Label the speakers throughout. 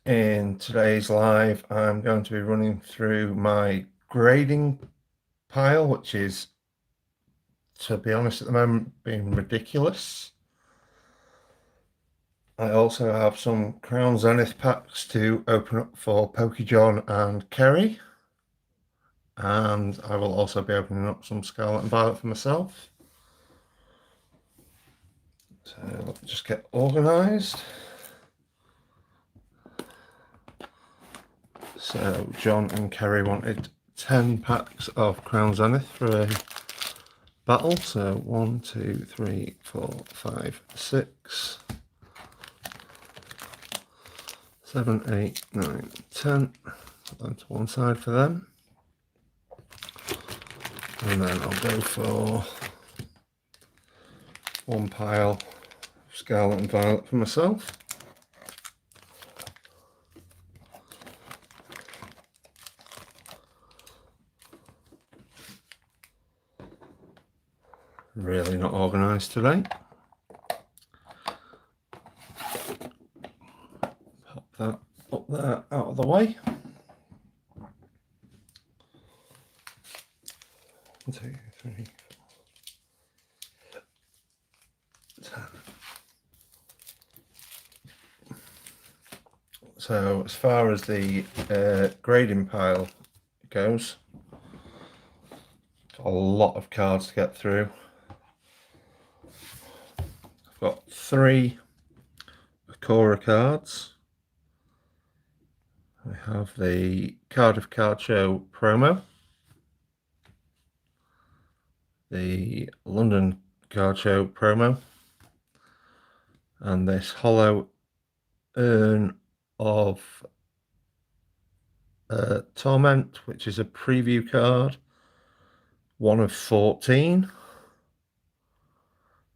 Speaker 1: In today's live, I'm going to be running through my grading pile, which is, to be honest, at the moment being ridiculous. I also have some Crown Zenith packs to open up for Pokejohn and Kerry, and I will also be opening up some Scarlet and Violet for myself. So let's just get organised. So John and Kerry wanted 10 packs of Crown Zenith for a battle. So 1, 2, 3, 4, 5, 6, 7, 8, 9, 10. Put them to one side for them. And then I'll go for one pile of Scarlet and Violet for myself. Really not organised today. Pop that up there out of the way. 1, 2, 3, 4, 10. So as far as the grading pile goes, got a lot of cards to get through. I've got 3 Akora cards. We have the Cardiff Card Show promo, the London Card Show promo, and this hollow urn of Torment, which is a preview card, 1 of 14,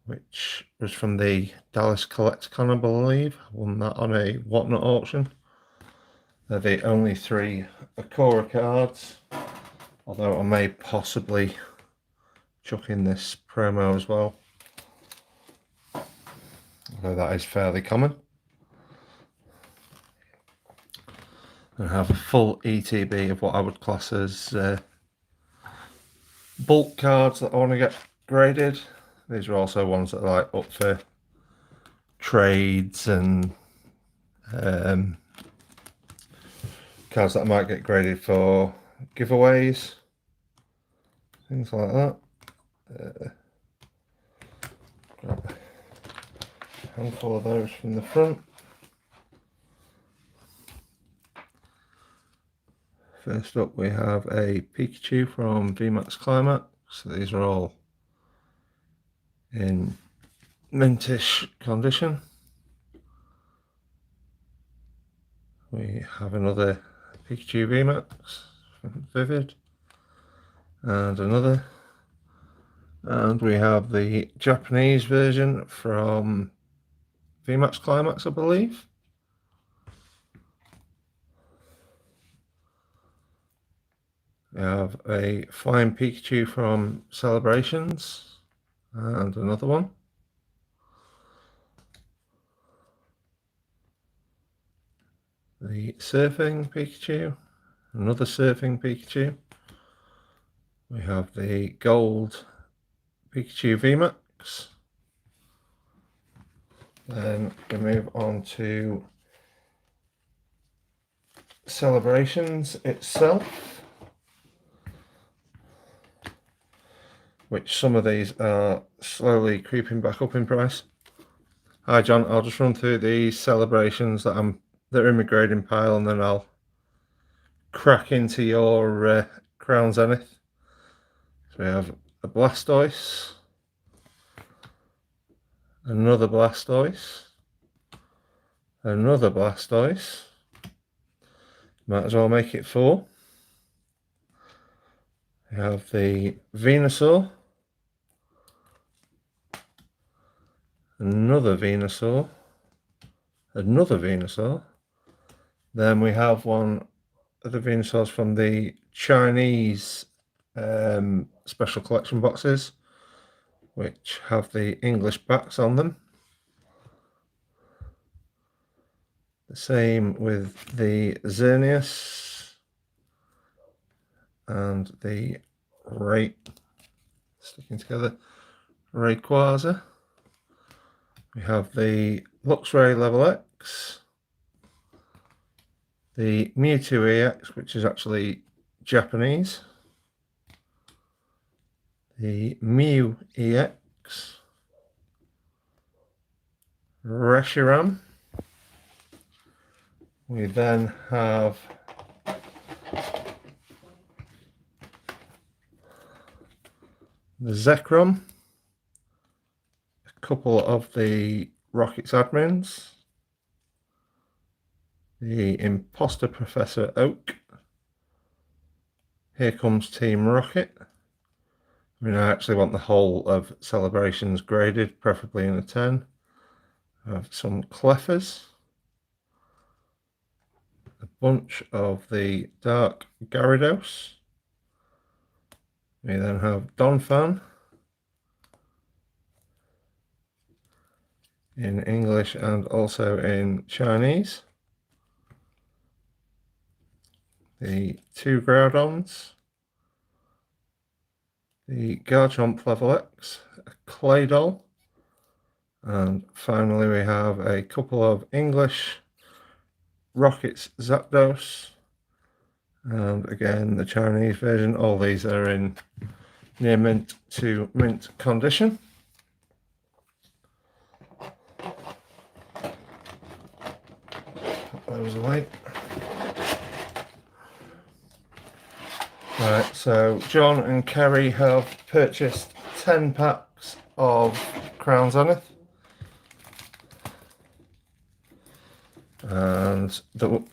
Speaker 1: which was from the Dallas Collecticon, I believe. I won that on a Whatnot auction. They're the only 3 Akora cards, although I may possibly chuck in this promo as well, although that is fairly common. I have a full ETB of what I would class as bulk cards that I want to get graded. These are also ones that are like up for trades and cards that I might get graded for giveaways, things like that. Grab a handful of those from the front. First up, we have a Pikachu from VMAX Climax. So these are all in mintish condition. We have another Pikachu VMAX from Vivid, and another. And we have the Japanese version from VMAX Climax, I believe. We have a Flying Pikachu from Celebrations, and another one. The Surfing Pikachu, another Surfing Pikachu. We have the Gold Pikachu VMAX. Then we move on to Celebrations itself, which some of these are slowly creeping back up in price. Hi John, I'll just run through the Celebrations that are in my grading pile, and then I'll crack into your Crown Zenith. So we have a Blastoise, another Blastoise, another Blastoise. Might as well make it 4. We have the Venusaur, another Venusaur, another Venusaur. Then we have one of the Venusaurs from the Chinese special collection boxes, which have the English backs on them. The same with the Xerneas and the Ray, sticking together, Rayquaza. We have the Luxray Level X, the Mewtwo EX, which is actually Japanese, the Mew EX, Reshiram. We then have the Zekrom, a couple of the Rockets admins, the Imposter Professor Oak. Here comes Team Rocket. I mean, I actually want the whole of Celebrations graded, preferably in a 10. I have some Cleffers, a bunch of the Dark Gyarados. We then have Donphan in English and also in Chinese. The 2 Groudons, the Garchomp Level X, a Claydol, and finally we have a couple of English Rockets Zapdos, and again the Chinese version. All these are in near mint to mint condition. Put those away. Right, so John and Kerry have purchased 10 packs of Crown Zenith, and they'll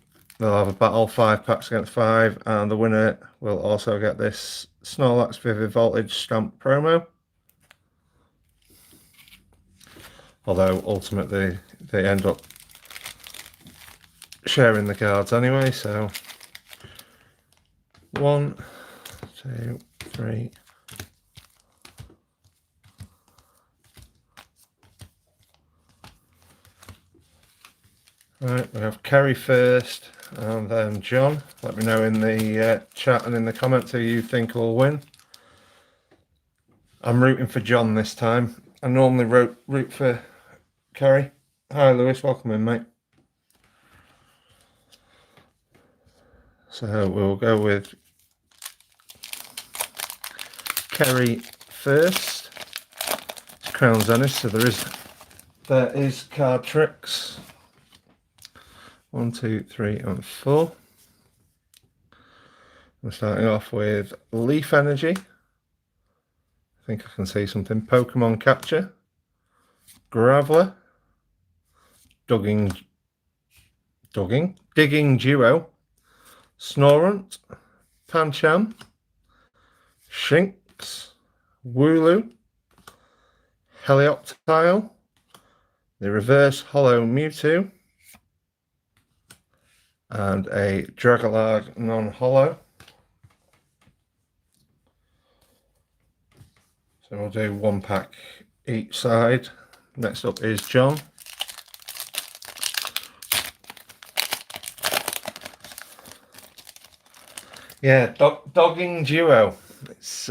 Speaker 1: have a battle 5 packs against 5, and the winner will also get this Snorlax Vivid Voltage stamp promo. Although ultimately they end up sharing the cards anyway, so 1, 2, 3. Right, we have Kerry first and then John. Let me know in the chat and in the comments who you think will win. I'm rooting for John this time. I normally root for Kerry. Hi Lewis, welcome in, mate. So we'll go with Kerry first. It's Crown Zenith, so there is card tricks. 1, 2, 3, and 4. We're starting off with Leaf Energy. I think I can see something. Pokemon Capture, Graveler, Digging Duo, Snorunt, Pancham, Shinx, Wooloo, Helioptile, the Reverse Hollow Mewtwo, and a Dragalog non-hollow. So we'll do 1 pack each side. Next up is John. Yeah, Dogging Duo. It's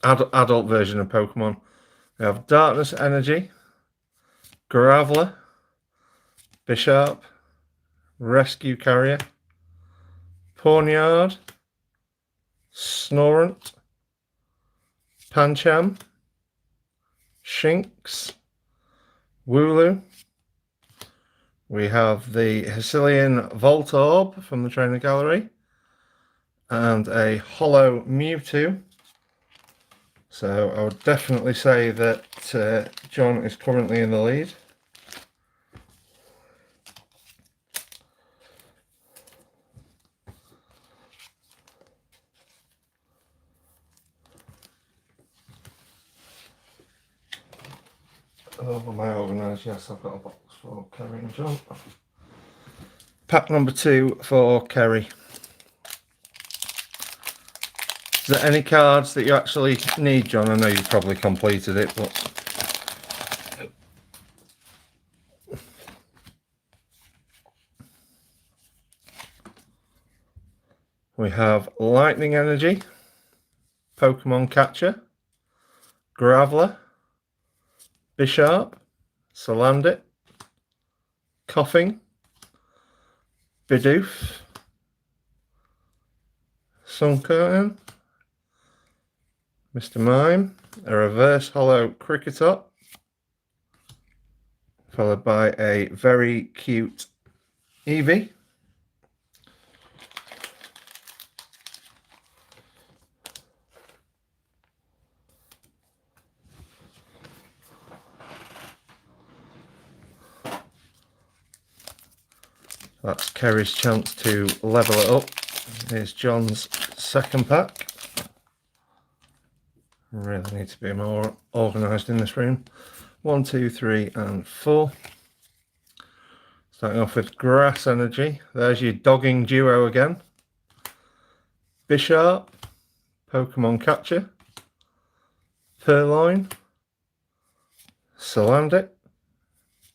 Speaker 1: adult version of Pokemon. We have Darkness Energy, Graveler, Bisharp, Rescue Carrier, Pawniard, Snorunt, Pancham, Shinx, Wooloo. We have the Hisuian Voltorb from the Trainer Gallery and a Hollow Mewtwo. So I would definitely say that John is currently in the lead. Oh, am I organised? Yes, I've got a box for Kerry and John. Pack number 2 for Kerry. Is there any cards that you actually need, John? I know you've probably completed it, but We have Lightning Energy, Pokemon Catcher, Graveler, Bisharp, Salandit, Coughing, Bidoof, Sunkern, Mr. Mime, a reverse hollow Cricketop, followed by a very cute Eevee. That's Kerry's chance to level it up. Here's John's second pack. Really need to be more organised in this room. 1, 2, 3 and 4. Starting off with Grass Energy. There's your dogging duo again. Bisharp, Pokemon Catcher, Purloin, Salandit,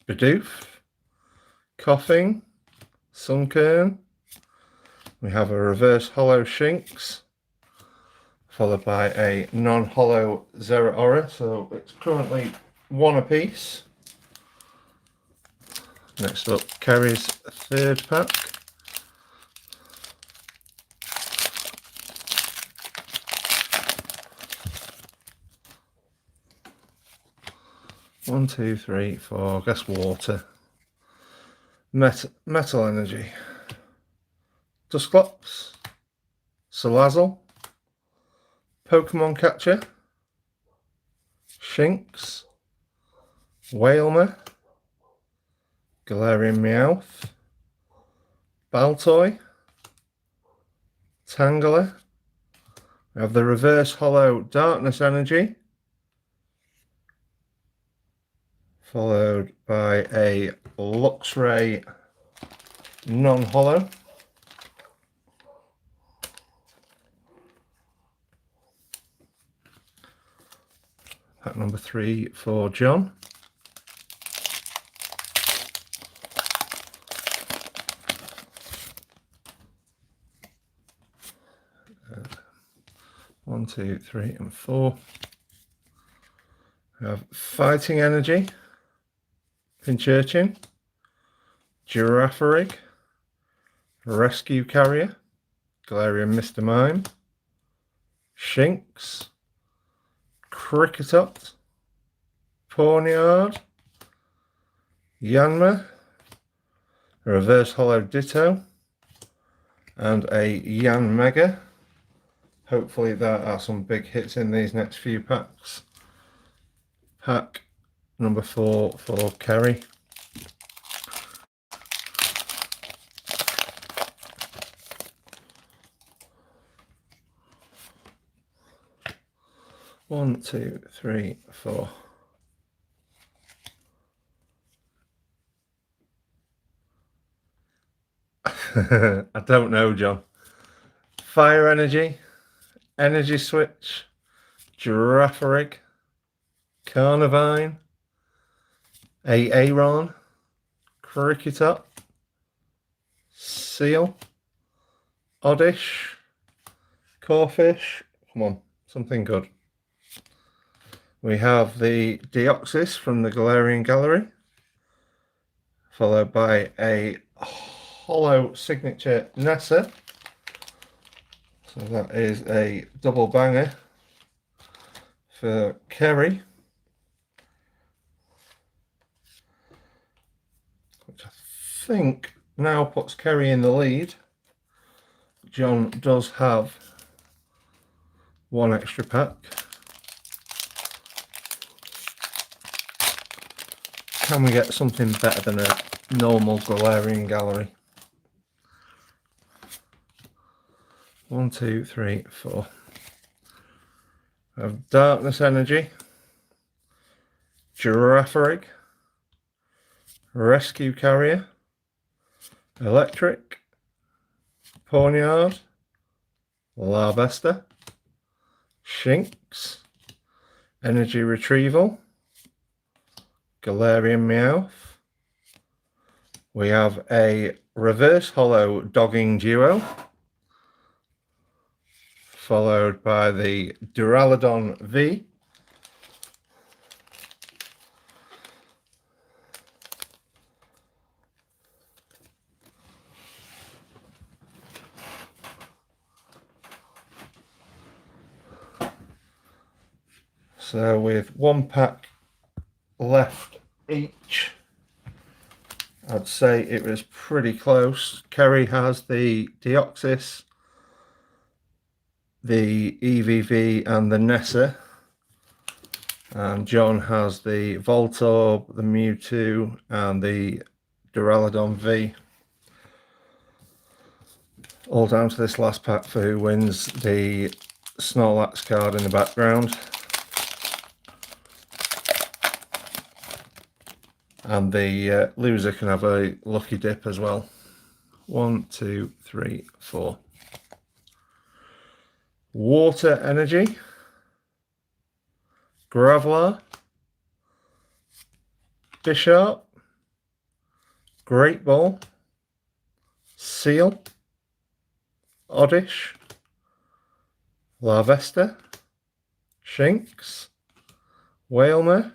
Speaker 1: Bidoof, Coughing, Sunkern. We have a reverse hollow Shinx, followed by a non-hollow Zeraora, so it's currently one apiece. Next up, Kerry's third pack. One, two, three, four. Guess water. Metal Energy. Dusclops. Salazzle. Pokemon Catcher. Shinx. Wailmer. Galarian Meowth. Baltoy. Tangela. We have the reverse hollow Darkness Energy, followed by a Luxray non-hollow. Pack number 3 for John. One, two, three, and 4. We have Fighting Energy, Pincurchin, Girafarig, Rescue Carrier, Galarian Mr. Mime, Shinx, Cricketop, Pawniard, Yanma, a reverse hollow Ditto, and a Yan Mega. Hopefully there are some big hits in these next few packs. Pack number 4 for Kerry. One, two, three, 4. I don't know, John. Fire Energy, Energy Switch, Girafarig, Carnivine, Aaron, Cricketop, Seal, Oddish, Corfish. Come on, something good. We have the Deoxys from the Galarian Gallery, followed by a hollow signature Nessa. So that is a double banger for Kerry, which I think now puts Kerry in the lead. John does have one extra pack. Can we get something better than a normal Galarian Gallery? 1, 2, 3, 4. We have Darkness Energy, Girafarig, Rescue Carrier, Electric, Pawniard, Larbesta, Shinx, Energy Retrieval, Galarian Meowth. We have a reverse hollow dogging duo, followed by the Duraludon V. So with one pack left each, I'd say it was pretty close. Kerry has the Deoxys, the EVV and the Nessa. And John has the Voltorb, the Mewtwo and the Duraludon V. All down to this last pack for who wins the Snorlax card in the background. And the loser can have a lucky dip as well. 1, 2, 3, 4. Water Energy, Graveler, Bisharp, Great Ball, Seal, Oddish, Larvesta, Shinx, Whalmer,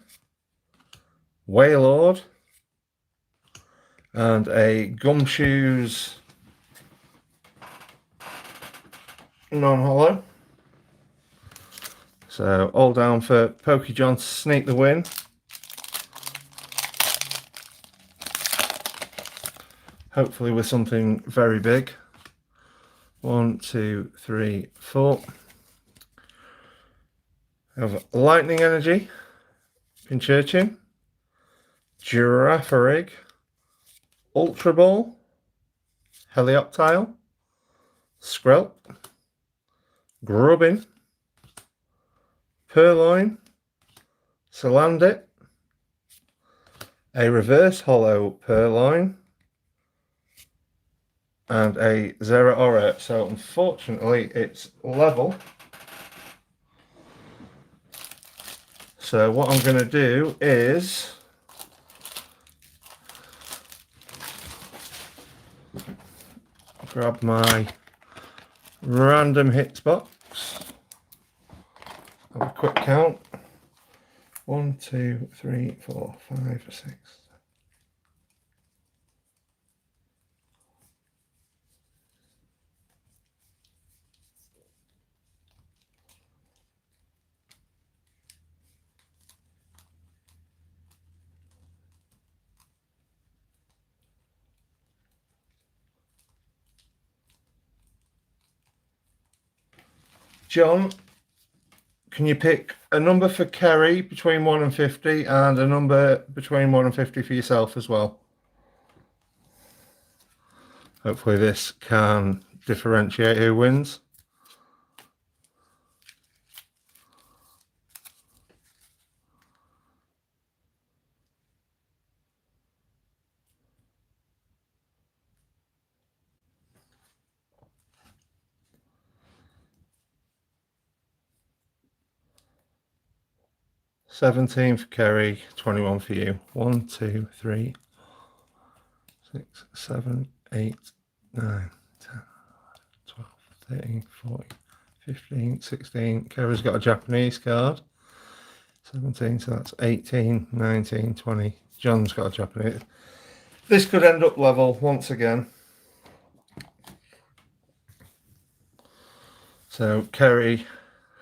Speaker 1: Wailord, and a Gumshoes non-hollow. So all down for Pokejohn to sneak the win. Hopefully with something very big. 1, 2, 3, 4. We have Lightning Energy, Pinchurchin, Girafarig, Ultra Ball, Helioptile, Skrelp, Grubbin, Purloin, Salandit, a reverse hollow Purloin, and a Zeraora. So unfortunately it's level. So what I'm going to do is grab my random hits box. Have a quick count. 1, 2, 3, 4, 5, 6. John, can you pick a number for Kerry between 1 and 50 and a number between 1 and 50 for yourself as well? Hopefully this can differentiate who wins. $17 for Kerry, 21 for you. 1, 2, 3, 6, 7, 8, 9, 10, 12, 13, 14, 15, 16. Kerry's got a Japanese card. 17, so that's 18, 19, 20. John's got a Japanese. This could end up level once again. So Kerry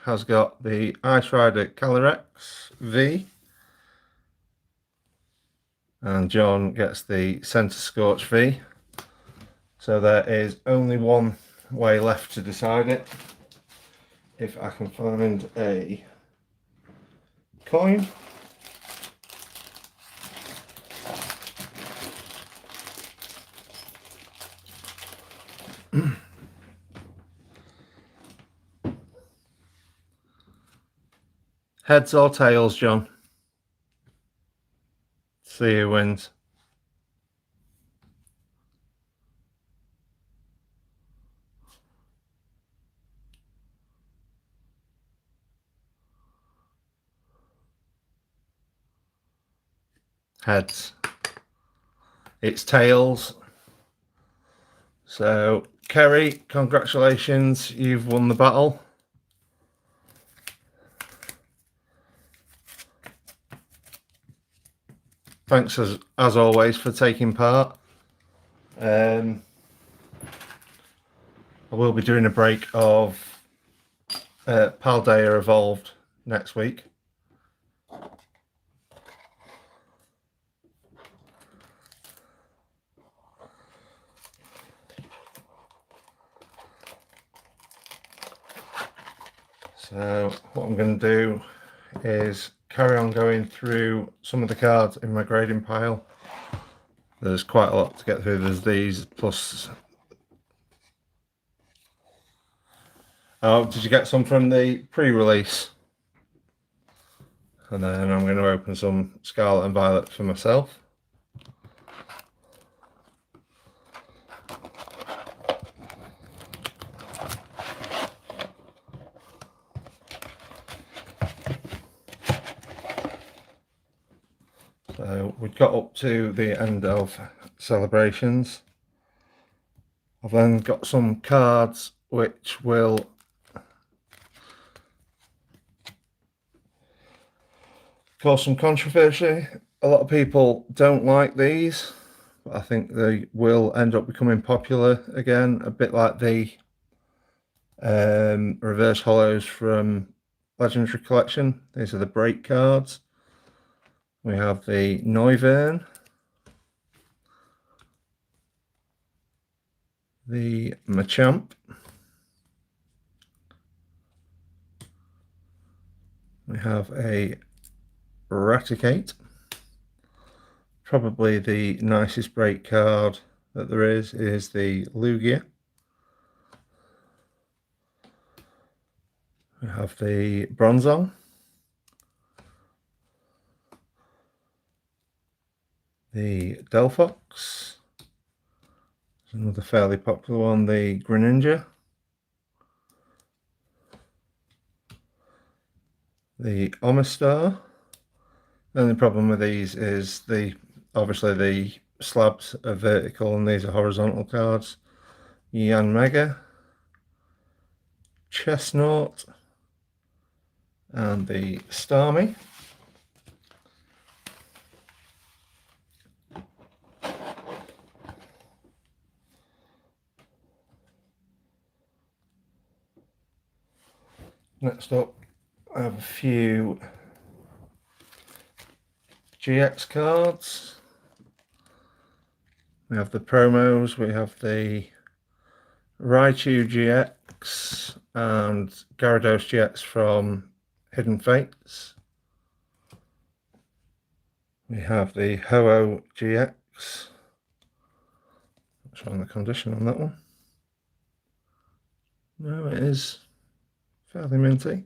Speaker 1: has got the Ice Rider Calyrex V, and John gets the Centre Scorch V. So there is only one way left to decide it. If I can find a coin. Heads or tails, John? See who wins. Heads. It's tails. So, Kerry, congratulations. You've won the battle. thanks as always for taking part. I will be doing a break of Paldea Evolved next week. So what I'm going to do is carry on going through some of the cards in my grading pile. There's quite a lot to get through. There's these plus... Oh, did you get some from the pre-release? And then I'm going to open some Scarlet and Violet for myself. So we've got up to the end of celebrations. I've then got some cards which will cause some controversy. A lot of people don't like these, but I think they will end up becoming popular again, a bit like the reverse hollows from Legendary Collection. These are the break cards. We have the Noivern, the Machamp, we have a Raticate, probably the nicest break card that there is the Lugia. We have the Bronzong, the Delphox, another fairly popular one, the Greninja, the Omastar. The only problem with these is obviously the slabs are vertical and these are horizontal cards. Yanmega, Chestnut, and the Starmie. Next up, I have a few GX cards. We have the promos, we have the Raichu GX and Gyarados GX from Hidden Fates. We have the Ho-Oh GX. Not sure on the condition on that one. No, it is fairly minty.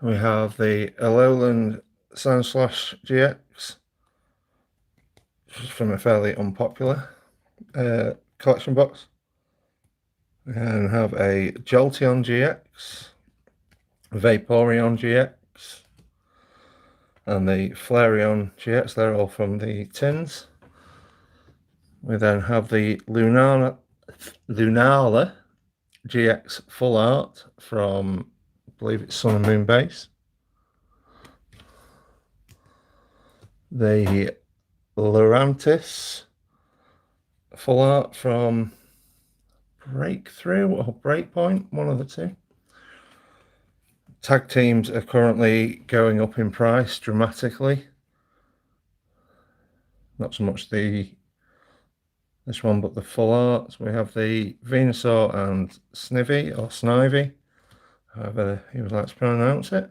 Speaker 1: We have the Alolan Sandslash GX from a fairly unpopular collection box. We then have a Jolteon GX, Vaporeon GX, and the Flareon GX. They're all from the tins. We then have the Lunala GX Full Art from, I believe it's Sun and Moon base. The Lurantis Full Art from Breakthrough or Breakpoint, one of the two. Tag teams are currently going up in price dramatically. Not so much this one, but the full arts. We have the Venusaur and Snivy, or Snivy, however you would like to pronounce it.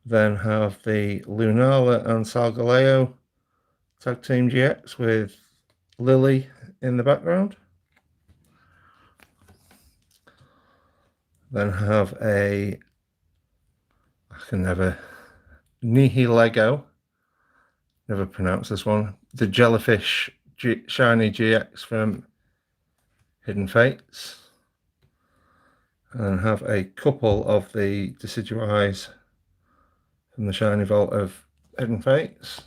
Speaker 1: Then have the Lunala and Solgaleo Tag Team GX with Lily in the background. Then have a, I can never, Nihilego, never pronounce this one, the Jellyfish Shiny GX from Hidden Fates. And have a couple of the Decidueyes from the Shiny Vault of Hidden Fates.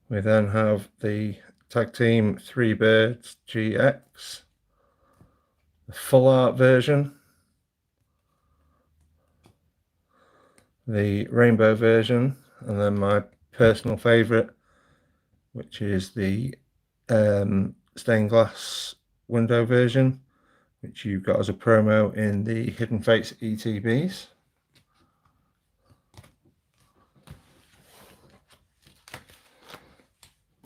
Speaker 1: We then have the Tag Team 3 Birds GX, the full art version, the rainbow version, and then my personal favourite, which is the stained glass window version, which you got as a promo in the Hidden Fates ETBs.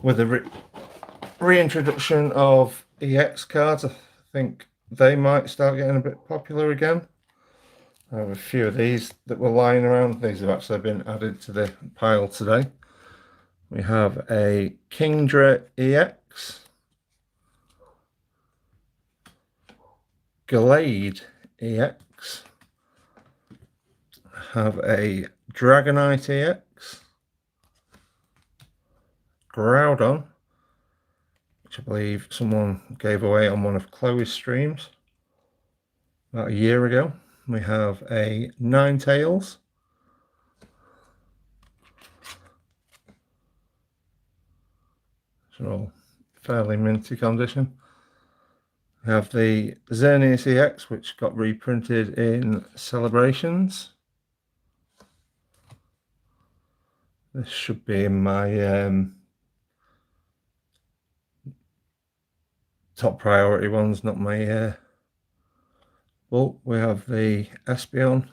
Speaker 1: With the reintroduction of EX cards, I think they might start getting a bit popular again. I have a few of these that were lying around. These have actually been added to the pile today. We have a Kingdra EX, Gallade EX, have a Dragonite EX, Groudon, which I believe someone gave away on one of Chloe's streams about a year ago. We have a Ninetales, it's all fairly minty condition. We have the Xerneas EX, which got reprinted in Celebrations. This should be in my top priority ones, not my bulk. We have the Espeon,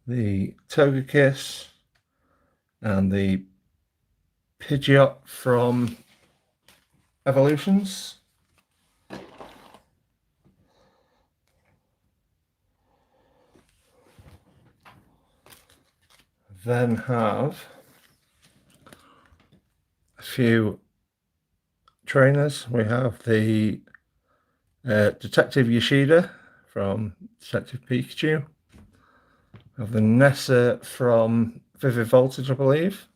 Speaker 1: the Togekiss, and the Pidgeot from Evolutions. Then have a few trainers. We have the Detective Yoshida from Detective Pikachu. We have the Nessa from Vivid Voltage, I believe.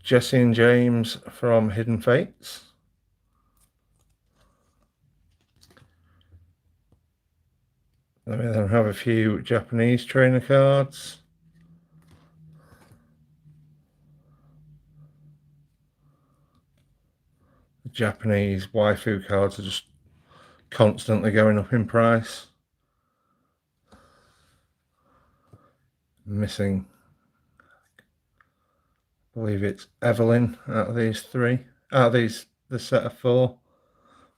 Speaker 1: Jesse and James from Hidden Fates. Then we then have a few Japanese trainer cards. The Japanese waifu cards are just constantly going up in price. Missing, I believe it's Evelyn out of these three. Out of the set of 4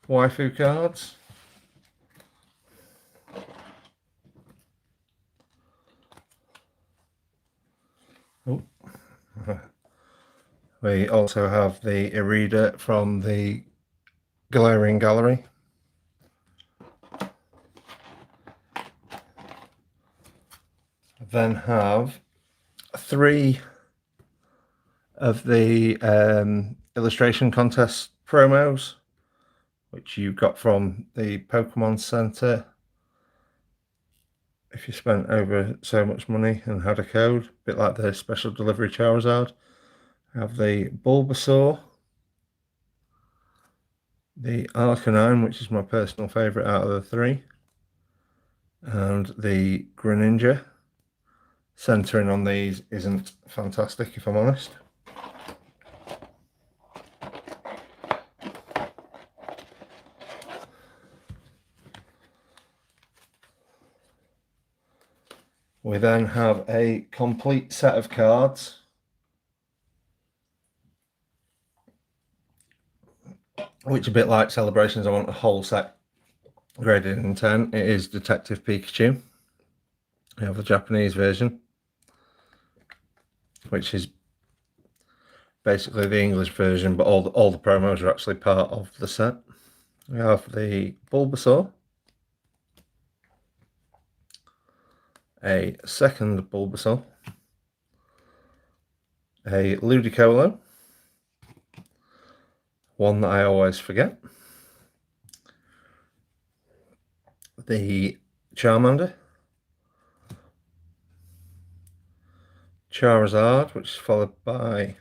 Speaker 1: waifu cards. Oh. We also have the Irida from the Galarian Gallery. Then have 3 of the illustration contest promos, which you got from the Pokemon Center if you spent over so much money and had a code, a bit like the special delivery Charizard. I have the Bulbasaur, the Arcanine, which is my personal favourite out of the 3, and the Greninja. Centering on these isn't fantastic, if I'm honest. We then have a complete set of cards, which, a bit like Celebrations, I want a whole set graded in 10. It is Detective Pikachu. We have the Japanese version, which is basically the English version, but all the promos are actually part of the set. We have the Bulbasaur, a second Bulbasaur, a Ludicolo, one that I always forget, the Charmander, Charizard, which is followed by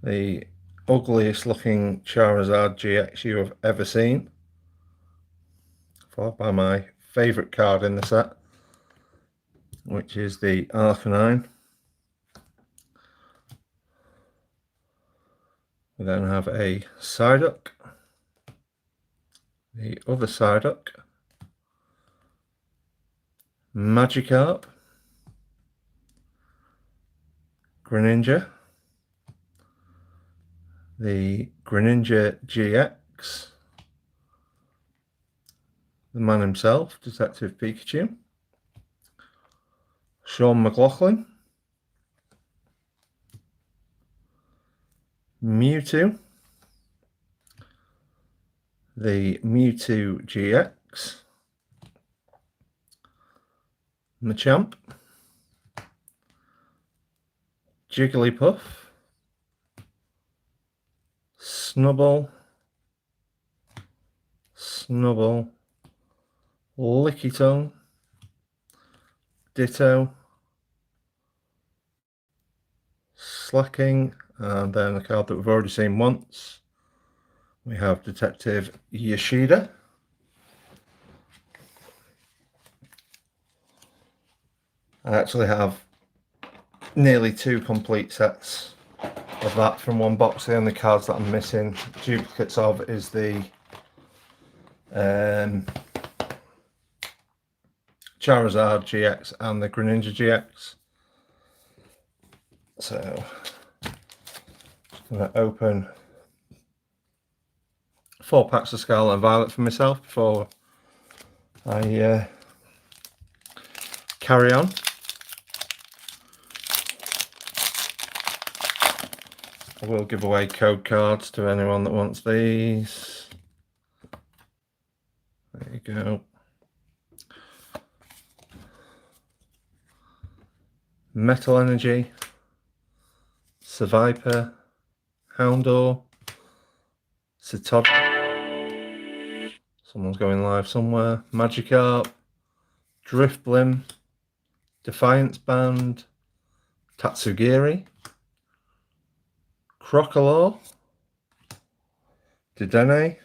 Speaker 1: the ugliest looking Charizard GX you have ever seen, followed by my favourite card in the set, which is the Arcanine. We then have a Psyduck, the other Psyduck, Magikarp, Greninja, the Greninja GX, the man himself, Detective Pikachu, Sean McLaughlin, Mewtwo, the Mewtwo GX, Machamp, Jigglypuff, Snubbull, Lickitung, Ditto, Slacking, and then a card that we've already seen once. We have Detective Yoshida. I actually have nearly 2 complete sets of that from one box. The only cards that I'm missing duplicates of is the Charizard GX and the Greninja GX. So, just going to open 4 packs of Scarlet and Violet for myself before I carry on. I will give away code cards to anyone that wants these. There you go. Metal Energy, Seviper, Houndour, Citod. Someone's going live somewhere. Magikarp, Drifblim, Defiance Band, Tatsugiri, Crocodile, Dedenne,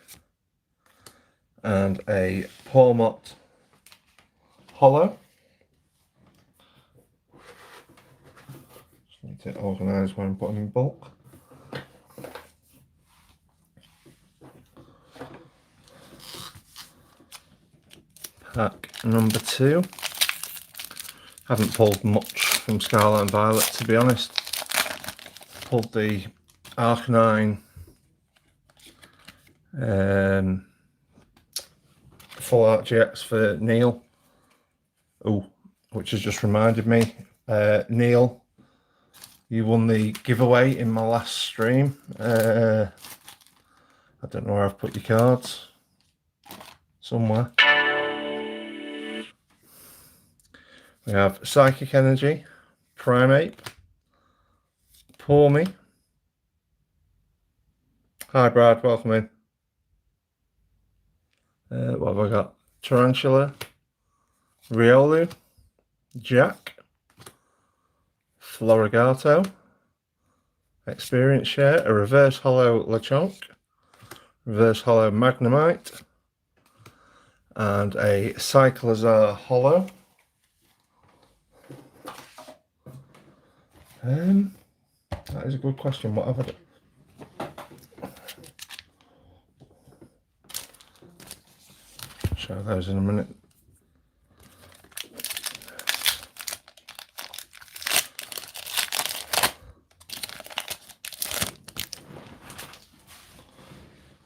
Speaker 1: and a Pawmot Hollow. Just need to organise when I'm putting in bulk. Pack number 2. Haven't pulled much from Scarlet and Violet, to be honest. Pulled the Arcanine Full Art GX for Neil. Oh, which has just reminded me, Neil, you won the giveaway in my last stream. I don't know where I've put your cards. Somewhere. We have Psychic Energy, Primeape, Pawmi. Hi Brad, welcome in. What have I got? Tarantula, Riolu, Jack, Florigato, Experience Share, a Reverse Hollow Lechonk, Reverse Hollow Magnemite, and a Cyclizar Hollow. That is a good question. What have I done? Show those in a minute.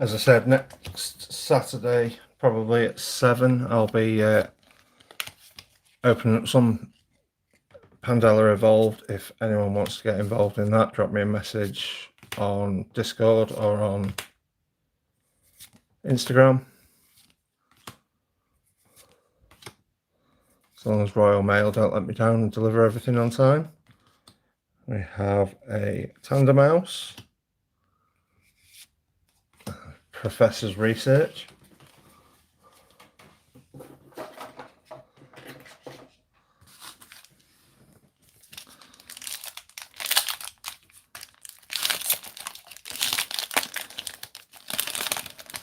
Speaker 1: As I said, next Saturday, probably at 7, I'll be opening up some Pandela Evolved. If anyone wants to get involved in that, drop me a message on Discord or on Instagram. As long as Royal Mail don't let me down and deliver everything on time. We have a Tandemaus, Professor's Research,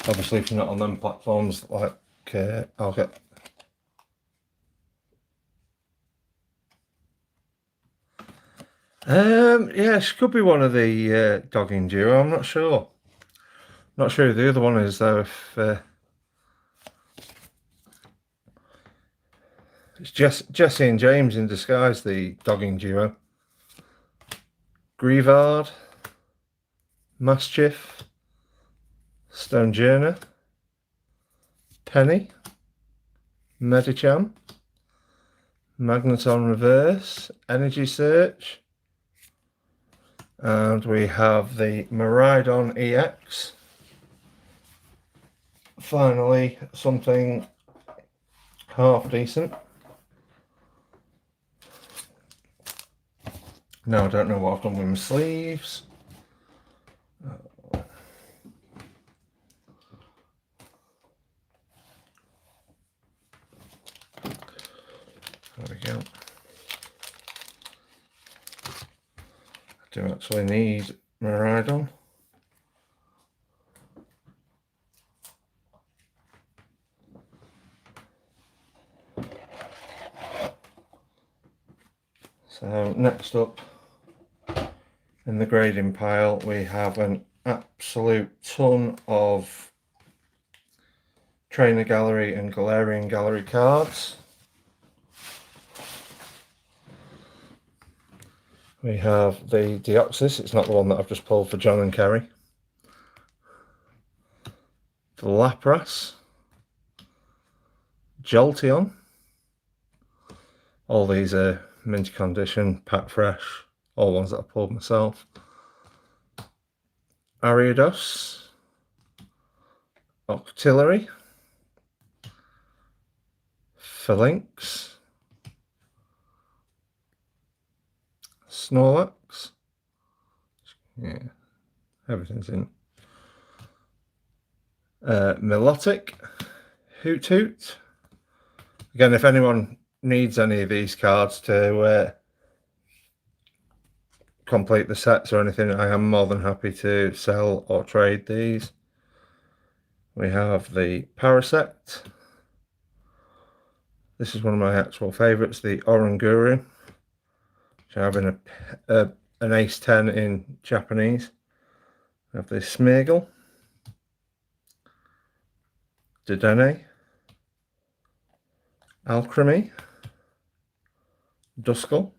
Speaker 1: obviously if you're not on them platforms, like I'll get yeah, she could be one of the dogging duo. I'm not sure. Not sure who the other one is though. If It's Jesse and James in disguise, the dogging duo. Grievard, Mischief, Stonejourner, Penny, Medicham, Magneton Reverse, Energy Search, and we have the Miraidon EX. Finally, something half decent. Now I don't know what I've done with my sleeves. There we go. I do actually need Miraidon. So next up in the grading pile we have an absolute ton of Trainer Gallery and Galarian Gallery cards. We have the Deoxys, it's not the one that I've just pulled for John and Kerry. The Lapras, Jolteon, all these are mint condition, pack fresh, all ones that I pulled myself. Ariados, Octillery, Phalanx, Snorlax, yeah, everything's in. Milotic, Hoot Hoot. Again, if anyone needs any of these cards to complete the sets or anything, I am more than happy to sell or trade these. We have the Parasect. This is one of my actual favourites, the Oranguru, which I have in an Ace 10 in Japanese. We have the Smeargle, Dedenne, Alchemy, Duskull,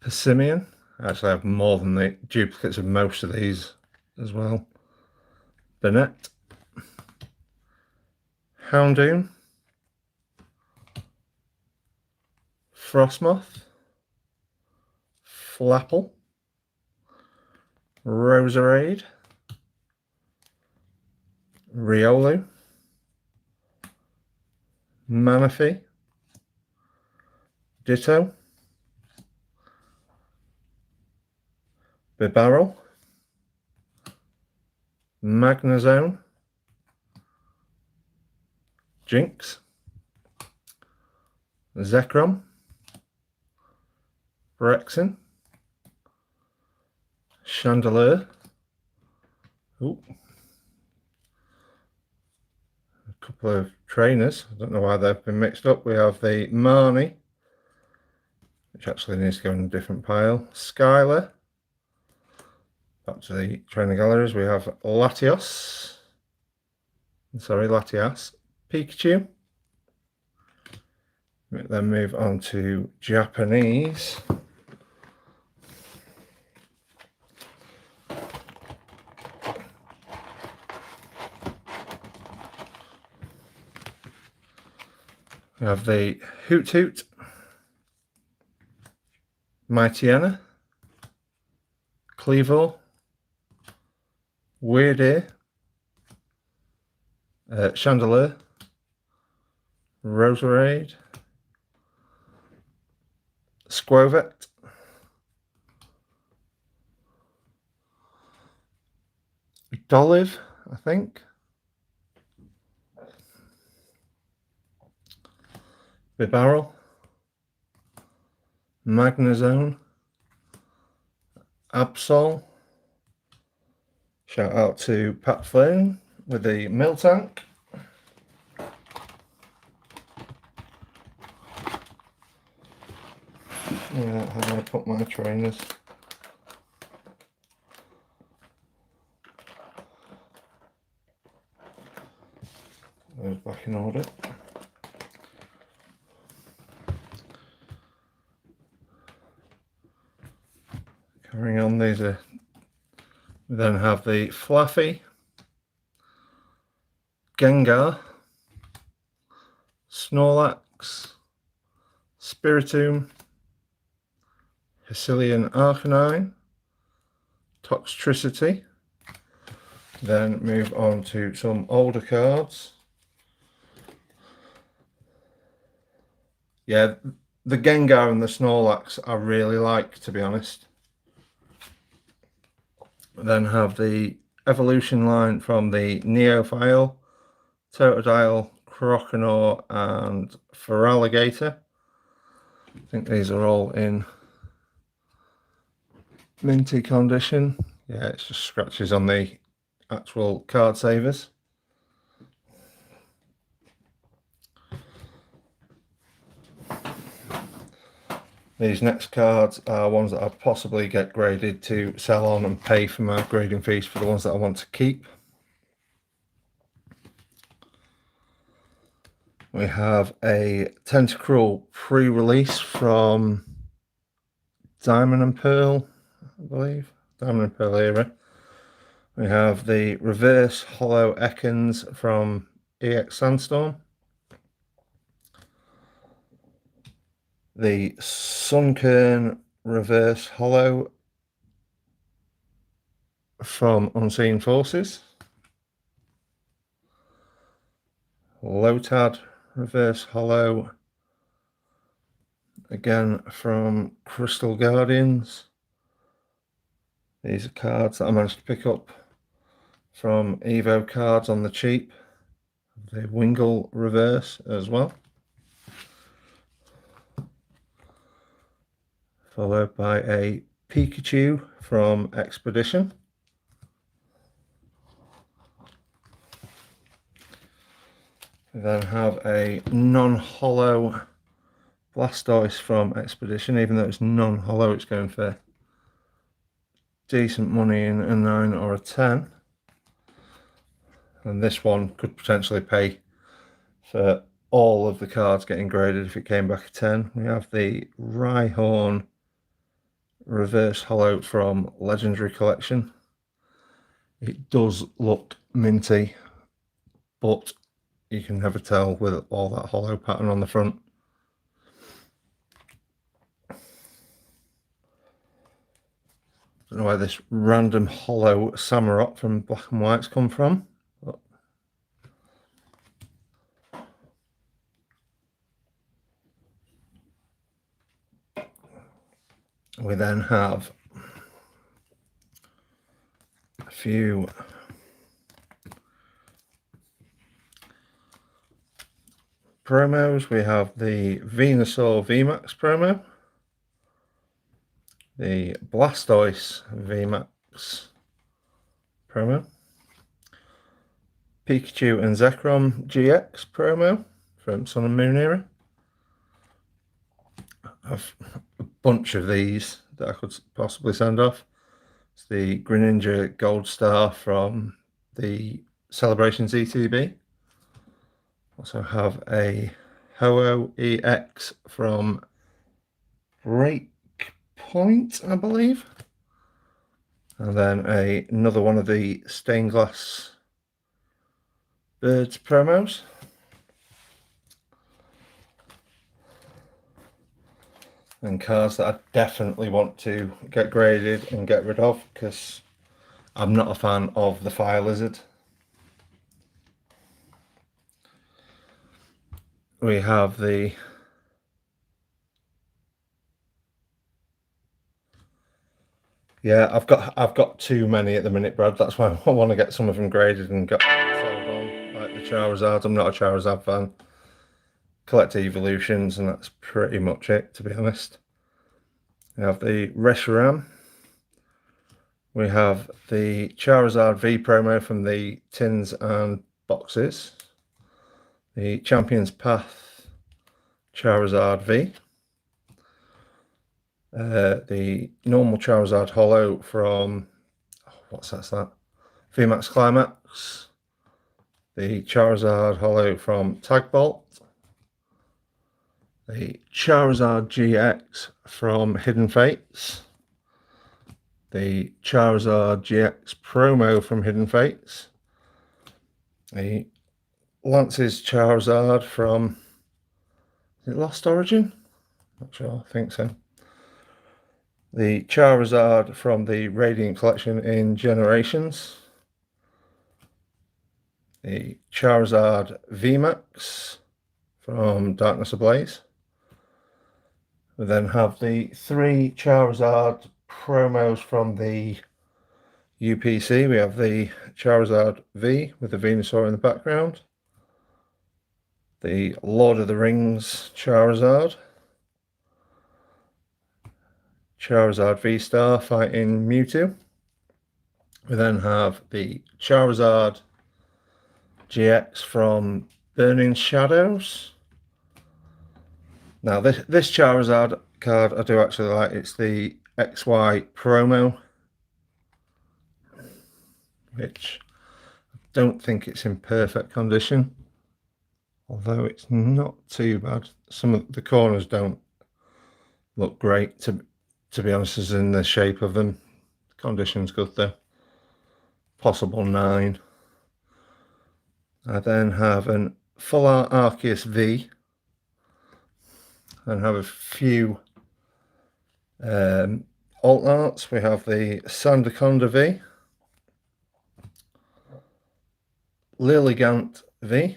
Speaker 1: Persimmon. I actually have more than the duplicates of most of these as well. Burnett, Houndoom, Frostmoth, Flapple, Roserade, Riolu, Manaphy, Ditto, Bibarel, Magnezone, Jinx, Zekrom, Rexin, Chandelure, ooh, a couple of trainers, I don't know why they've been mixed up. We have the Marnie, which actually needs to go in a different pile, Skylar, back to the trainer galleries, we have Latias, Pikachu. We then move on to Japanese. We have the Hoot Hoot, Mightyena, Cleavor, Weirdeer, Chandelure, Roserade, Squovet, Dolive, I think, Bibarel, Magnezone, Absol. Shout out to Pat Flynn with the Miltank. Yeah, how do I put my trainers? Those back in order. Carrying on, we then have the Fluffy, Gengar, Snorlax, Spiritomb, Hisuian Arcanine, Toxtricity. Then move on to some older cards. Yeah, the Gengar and the Snorlax I really like, to be honest. Then have the evolution line from the Neophile, Totodile, Croconaw, and Feraligatr. I think these are all in minty condition. Yeah, it's just scratches on the actual card savers. These next cards are ones that I'd possibly get graded to sell on and pay for my grading fees for the ones that I want to keep. We have a Tentacruel pre-release from Diamond and Pearl, I believe. Diamond and Pearl era. We have the reverse hollow Ekans from EX Sandstorm. The Sunkern reverse hollow from Unseen Forces. Lotad reverse hollow again from Crystal Guardians. These are cards that I managed to pick up from Evo cards on the cheap. The Wingull reverse as well. Followed by a Pikachu from Expedition. We then have a non-hollow Blastoise from Expedition. Even though it's non-hollow, it's going for decent money in a 9 or a 10. And this one could potentially pay for all of the cards getting graded if it came back a 10. We have the Rhyhorn reverse hollow from Legendary Collection. It does look minty, but you can never tell with all that hollow pattern on the front. Don't know where this random hollow Samurott from Black and White's come from. But we then have a few promos. We have the Venusaur VMAX promo, the Blastoise VMAX promo, Pikachu and Zekrom GX promo from Sun and Moon era. I've a bunch of these that I could possibly send off. It's the Greninja Gold Star from the Celebrations ETB. Also have a Ho-Oh EX from Breakpoint, I believe. And then another one of the Stained Glass Birds promos. And cards that I definitely want to get graded and get rid of because I'm not a fan of the Fire Lizard. We have the I've got too many at the minute, Brad. That's why I want to get some of them graded and got sold on. Like the Charizard, I'm not a Charizard fan. Collect evolutions, and that's pretty much it, to be honest. We have the Reshiram. We have the Charizard V promo from the tins and boxes. The Champion's Path Charizard V. The normal Charizard Hollow from, what's that? VMAX Climax. The Charizard Hollow from Tag Bolt. The Charizard GX from Hidden Fates. the Charizard GX promo from Hidden Fates, the Lance's Charizard from, is it Lost Origin? Not sure, I think so. The Charizard from the Radiant Collection in Generations, the Charizard VMAX from Darkness Ablaze. We then have the 3 Charizard promos from the UPC. We have the Charizard V with the Venusaur in the background, the Lord of the Rings Charizard, Charizard V-Star fighting Mewtwo. We then have the Charizard GX from Burning Shadows. Now this Charizard card I do actually like. It's the XY promo, which I don't think it's in perfect condition, although it's not too bad. Some of the corners don't look great, to be honest, as in the shape of them. The condition's good though. Possible 9. I then have an Full Art Arceus V, and have a few alt arts. We have the Sandaconda V, Lilligant V.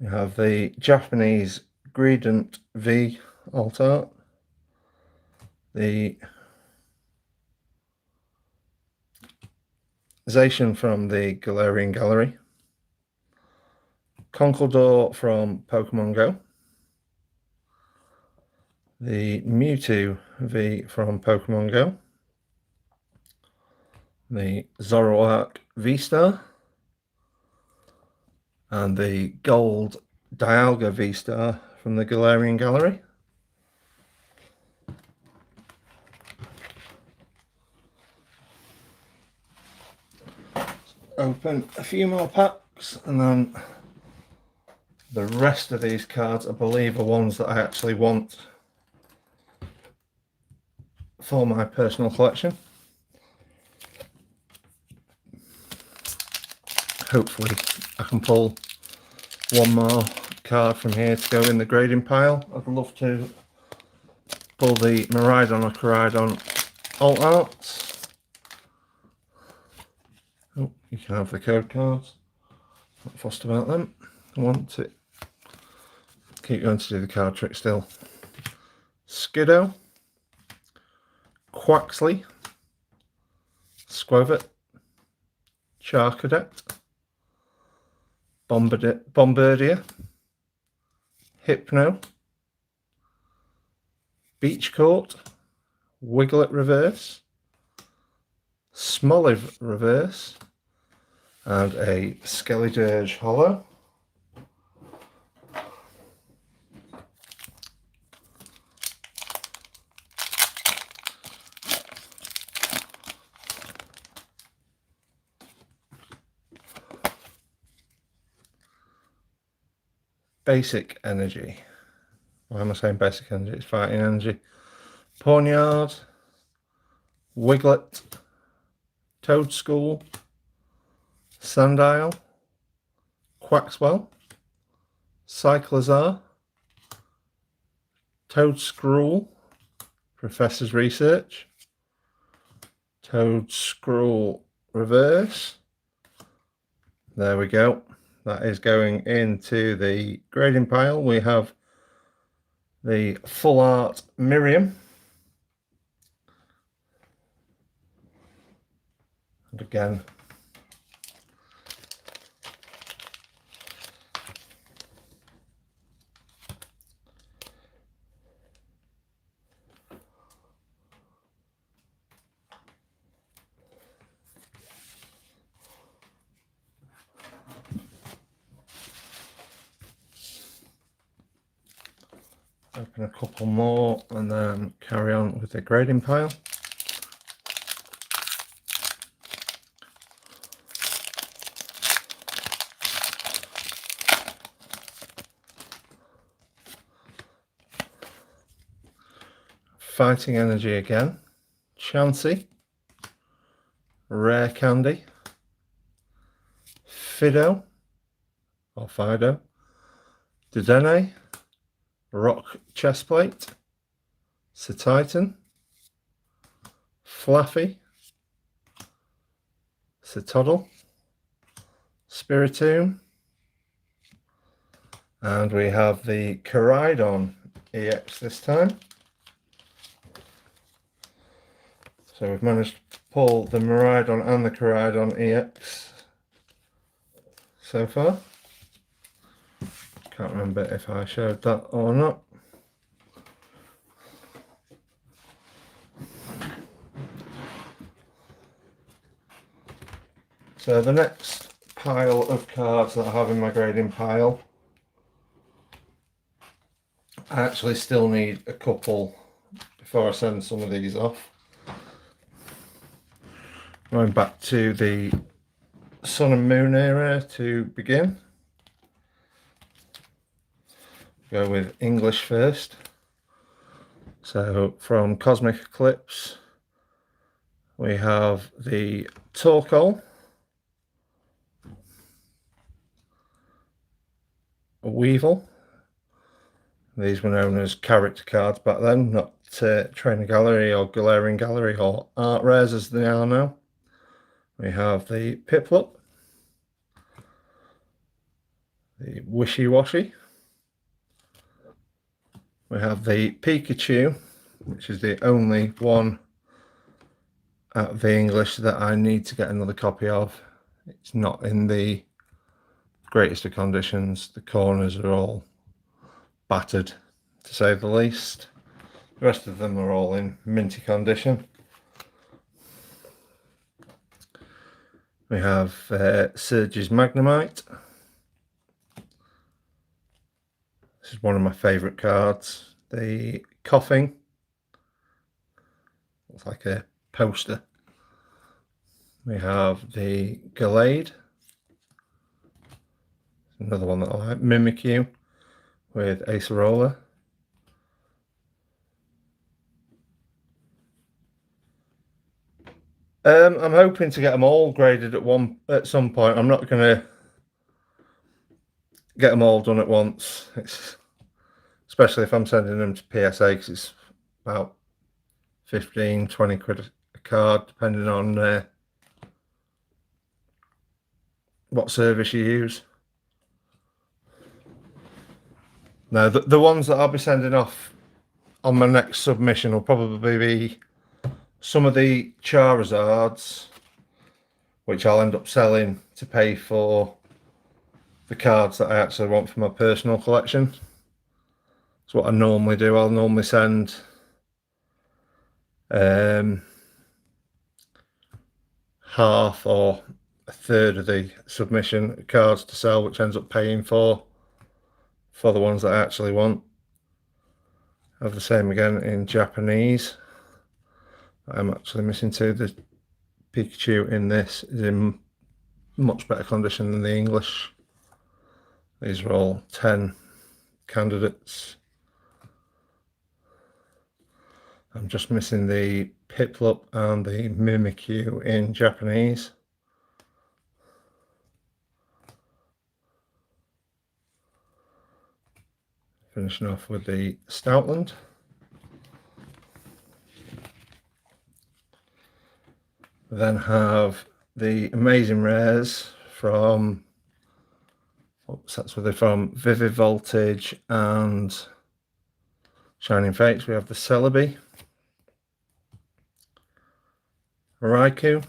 Speaker 1: We have the Japanese Greedent V alt art, the Zacian from the Galarian Gallery, Conkeldurr from Pokemon Go, the Mewtwo V from Pokemon Go, the Zoroark V-Star, and the Gold Dialga V-Star from the Galarian Gallery. Open a few more packs, and then the rest of these cards I believe are ones that I actually want for my personal collection. Hopefully I can pull one more card from here to go in the grading pile. I'd love to pull the Miraidon or Coridon alt arts. Oh, you can have the code cards. Not fussed about them. I want to keep going to do the card trick still. Skiddo, Quaxley, Squovit, Charcadet, Bombardier, Hypno, Beach Court, Wiglet Reverse, Smoliv Reverse, and a Skeledirge Holo. Basic Energy. Why am I saying Basic Energy? It's Fighting Energy. Pawniard, Wiglet, Toadschool, Sandile, Quaxwell, Cyclizar, Toadscruel, Professor's Research, Toadscruel Reverse. There we go. That is going into the grading pile. We have the Full Art Miriam. And again, open a couple more and then carry on with the grading pile. Fighting Energy again. Chansey, Rare Candy, Fido, or Fido, Dedenne, Rock Chestplate, Titan, Flaffy, Toddle, Spiritomb, and we have the Koraidon EX this time. So we've managed to pull the Miraidon and the Koraidon EX so far. Can't remember if I showed that or not. So the next pile of cards that I have in my grading pile, I actually still need a couple before I send some of these off. Going back to the Sun and Moon era to begin. Go with English first. So from Cosmic Eclipse, we have the Torkoal, a Weevil. These were known as character cards back then, not Trainer Gallery or Galarian Gallery or Art Rares as they are now. We have the Piplup, the Wishy Washy. We have the Pikachu, which is the only one out of the English that I need to get another copy of. It's not in the greatest of conditions. The corners are all battered, to say the least. The rest of them are all in minty condition. We have Surge's Magnemite. This is one of my favourite cards. The Coughing. Looks like a poster. We have the Gallade. Another one that I like. Mimikyu with Acerola. I'm hoping to get them all graded at some point. I'm not going to get them all done at once. Especially if I'm sending them to PSA, because it's about 15-20 quid a card, depending on what service you use. Now, the ones that I'll be sending off on my next submission will probably be some of the Charizards, which I'll end up selling to pay for the cards that I actually want for my personal collection. That's what I normally do. I'll normally send half or a third of the submission cards to sell, which ends up paying for the ones that I actually want. I have the same again in Japanese. I'm actually missing two. The Pikachu in this is in much better condition than the English. These are all 10 candidates. I'm just missing the Piplup and the Mimikyu in Japanese. Finishing off with the Stoutland. We then have the Amazing Rares from, from Vivid Voltage and Shining Fates. We have the Celebi, Raikou,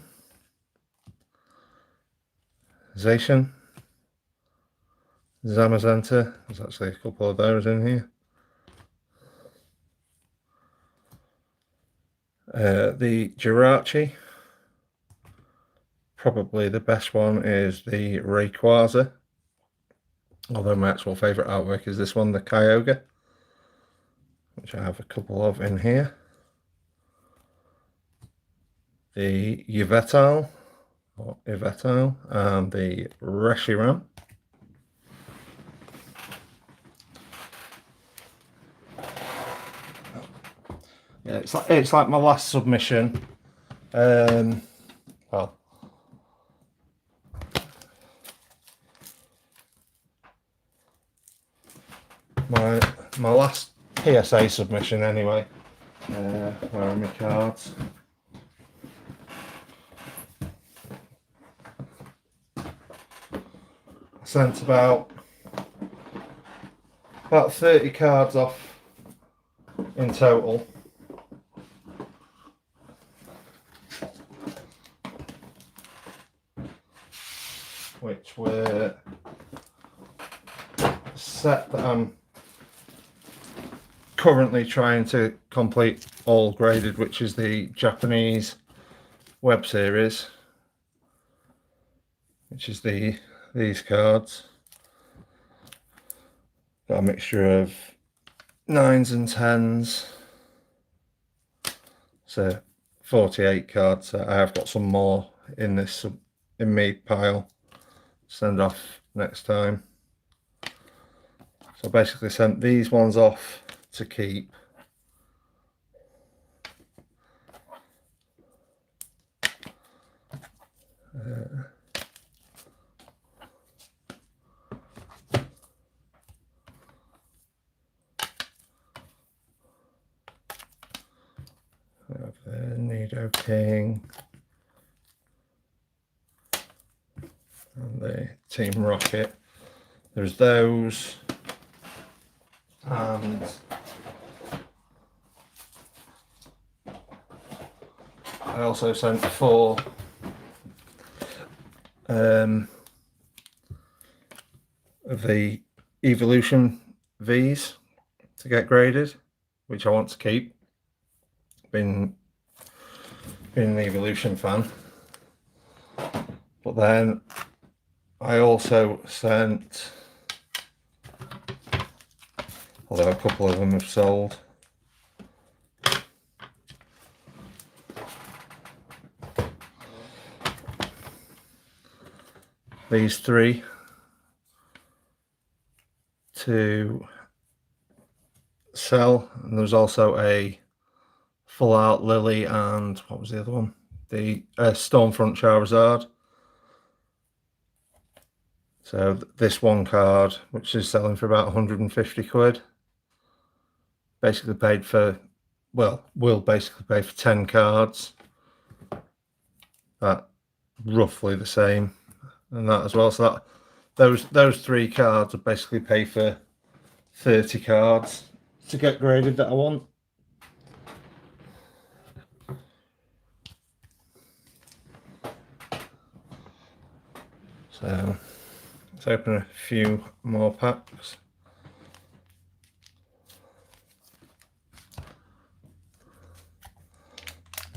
Speaker 1: Zacian, Zamazenta. There's actually a couple of those in here. The Jirachi. Probably the best one is the Rayquaza, although my actual favourite artwork is this one, the Kyogre, which I have a couple of in here. The Yveltal, and the Reshiram. Yeah, it's like my last submission. Well, my last PSA submission anyway. Where are my cards? I sent about 30 cards off in total. Which were a set that I'm currently trying to complete all graded, which is the Japanese web series, which is these cards. Got a mixture of 9s and 10s. So 48 cards. So I have got some more in this in me pile. Send off next time. So I basically sent these ones off to keep. We have the Nido King and the Team Rocket. There's those, and I also sent 4 of the Evolution Vs to get graded, which I want to keep. Been an Evolution fan, but then I also sent, although a couple of them have sold, these 3 to sell, and there's also a full art Lily and what was the other one? The Stormfront Charizard. So this one card, which is selling for about 150 quid, basically paid for, well, will basically pay for 10 cards. That roughly the same, and that as well. So that those 3 cards would basically pay for 30 cards to get graded that I want. So let's open a few more packs.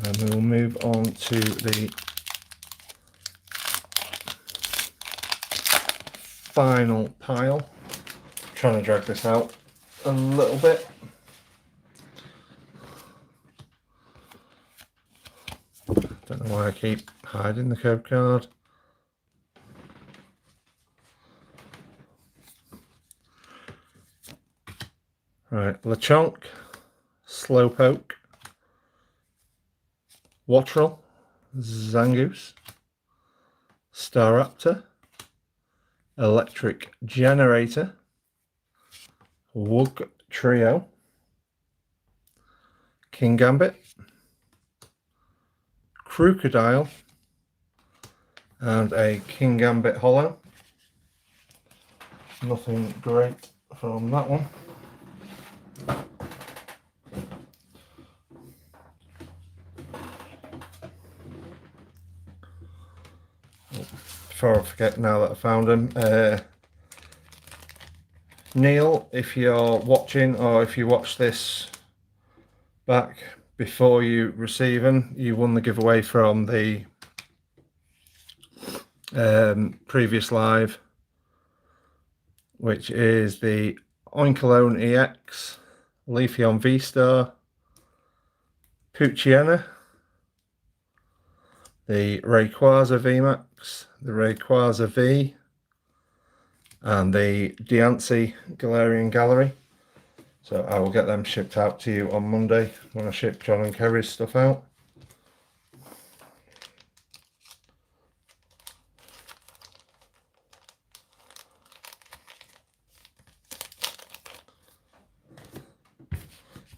Speaker 1: And we will move on to the final pile. I'm trying to drag this out a little bit. Don't know why I keep hiding the code card. Right, Lechonk, Slowpoke, Wattrel, Zangoose, Staraptor, Electric Generator, Wug Trio, King Gambit, Crocodile, and a King Gambit Hollow. Nothing great from that one. Before I forget, now that I found them, Neil, if you're watching, or if you watch this back before you receive them, you won the giveaway from the previous live, which is the Oinkologne EX, Leafeon V-Star, Poochyena, the Rayquaza VMAX, the Rayquaza V, and the Diancie Galarian Gallery. So I will get them shipped out to you on Monday when I ship John and Kerry's stuff out.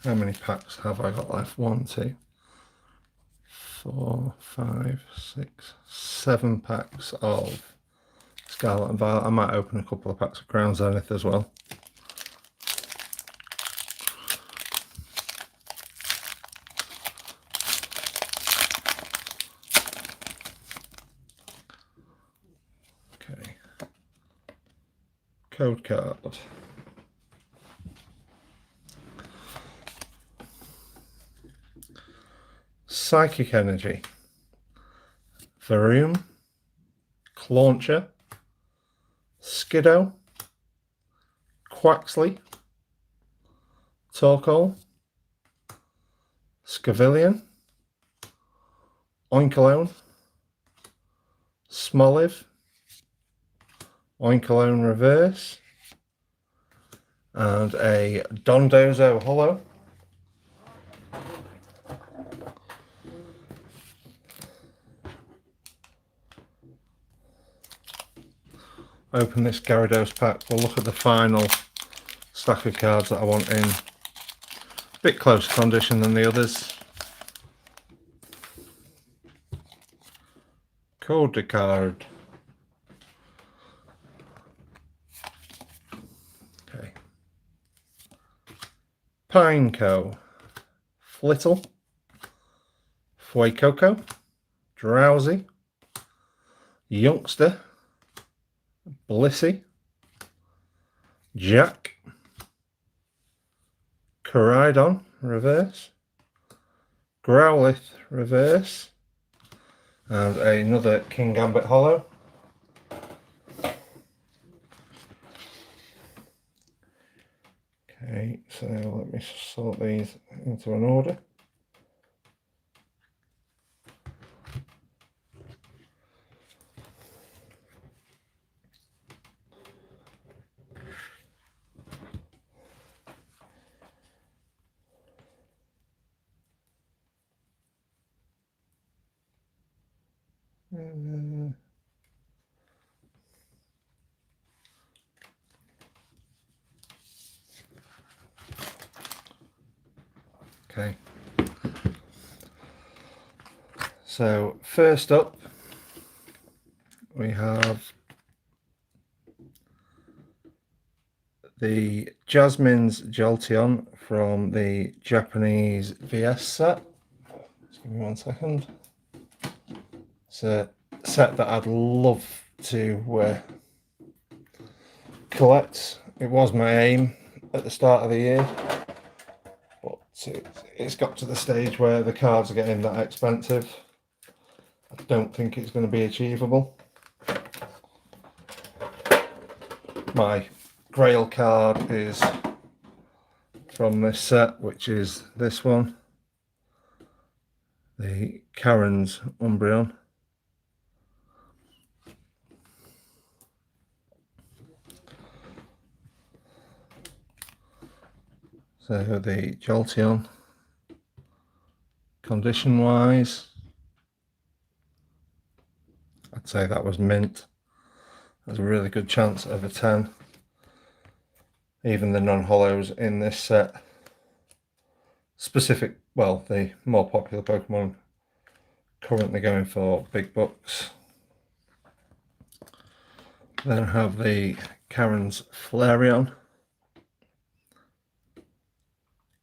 Speaker 1: How many packs have I got left? 1, 2, 4, 5, 6, 7 packs of Scarlet and Violet. I might open a couple of packs of Crown Zenith as well. Okay. Code card. Psychic Energy. Varoom. Clauncher. Skiddo. Quaxley. Torkoal. Scavillion. Oinkologne. Smoliv. Oinkologne Reverse. And a Dondozo Holo. Open this Gyarados pack. We'll look at the final stack of cards that I want in a bit closer condition than the others. Code card. Okay. Pineco. Flittle. Fuecoco. Drowsy. Youngster. Blissey. Jack. Coridon Reverse. Growlithe Reverse. And another King Gambit Holo. Okay, so let me sort these into an order. Okay. So first up, we have the Jasmine's Jolteon from the Japanese VS set. Just give me 1 second. It's a set that I'd love to collect. It was my aim at the start of the year, but it's got to the stage where the cards are getting that expensive. I don't think it's going to be achievable. My Grail card is from this set, which is this one, the Karen's Umbreon. So the Jolteon, condition wise, I'd say that was mint. There's a really good chance of a 10. Even the non-holos in this set, well, the more popular Pokemon currently going for big bucks. Then I have the Karen's Flareon.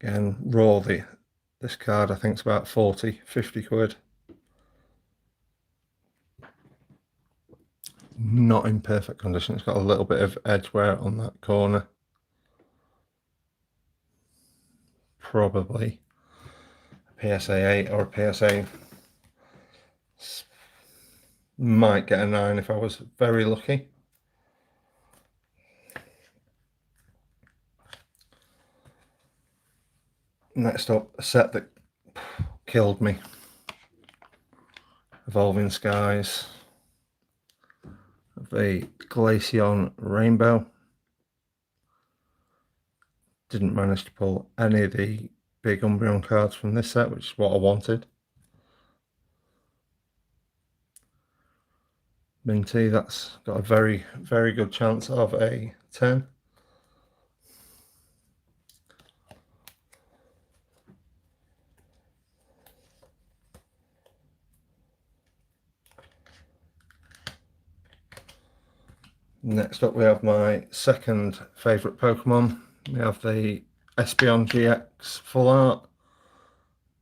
Speaker 1: Again, raw, this card I think is about 40, 50 quid. Not in perfect condition. It's got a little bit of edge wear on that corner. Probably a PSA 8 or a PSA. Might get a 9 if I was very lucky. Next up, a set that killed me. Evolving Skies. The Glaceon Rainbow. Didn't manage to pull any of the big Umbreon cards from this set, which is what I wanted. Minty, that's got a very, very good chance of a 10. Next up we have my second favourite Pokemon. We have the Espeon GX Full Art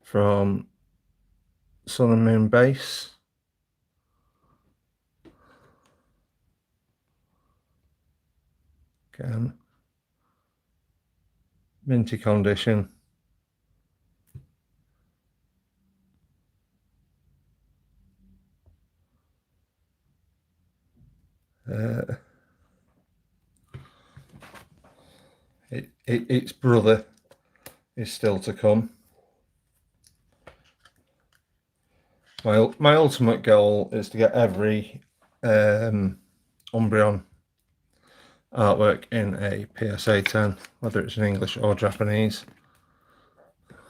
Speaker 1: from Sun and Moon Base. Again, minty condition. Its brother is still to come. My ultimate goal is to get every Umbreon artwork in a PSA 10, whether it's in English or Japanese.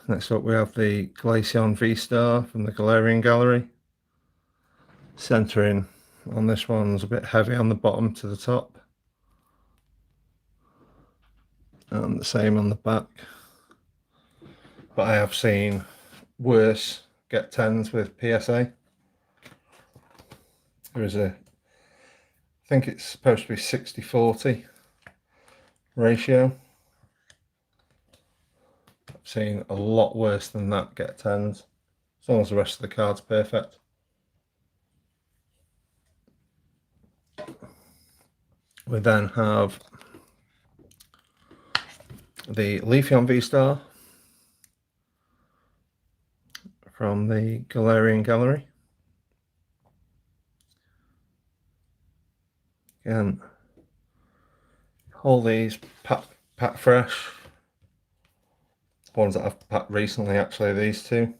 Speaker 1: Next up we have the Glaceon V-Star from the Galarian Gallery. Centering on this one's a bit heavy on the bottom to the top. And the same on the back. But I have seen worse get 10s with PSA. There is I think it's supposed to be 60-40 ratio. I've seen a lot worse than that get 10s, as long as the rest of the card's perfect. We then have the Leafeon V-Star from the Galarian Gallery. Again, all these pack fresh. Ones that I've packed recently, actually, these two.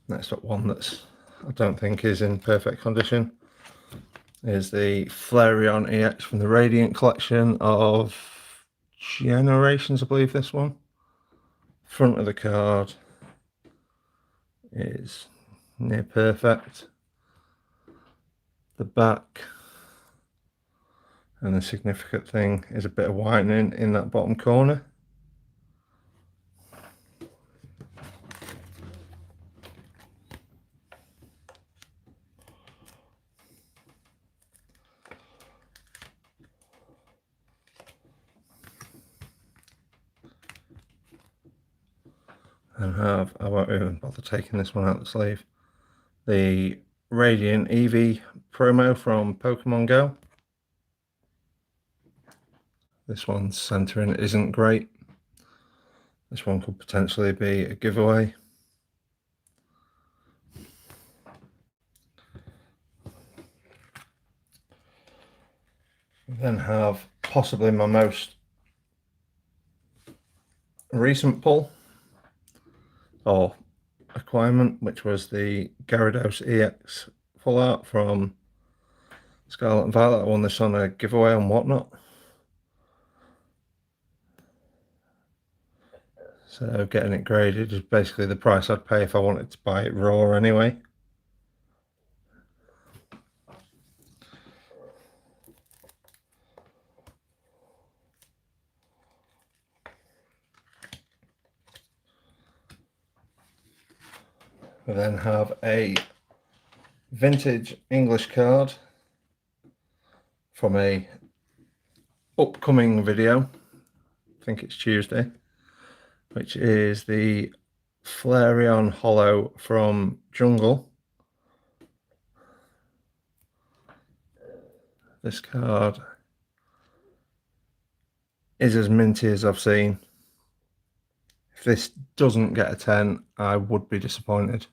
Speaker 1: Next up, one that's I don't think is in perfect condition is the Flareon EX from the Radiant collection of Generations, I believe this one. Front of the card is near perfect. The back, and the significant thing is a bit of whitening in that bottom corner. And I won't even bother taking this one out of the sleeve, the Radiant Eevee promo from Pokemon Go. This one's centering isn't great. This one could potentially be a giveaway. We then have possibly my most recent pull or acquirement, which was the Gyarados EX Full Art from Scarlet and Violet. I won this on a giveaway and whatnot. So getting it graded is basically the price I'd pay if I wanted to buy it raw anyway. We then have a vintage English card from a upcoming video, I think it's Tuesday, which is the Flareon Hollow from Jungle. This card is as minty as I've seen. If this doesn't get a 10, I would be disappointed.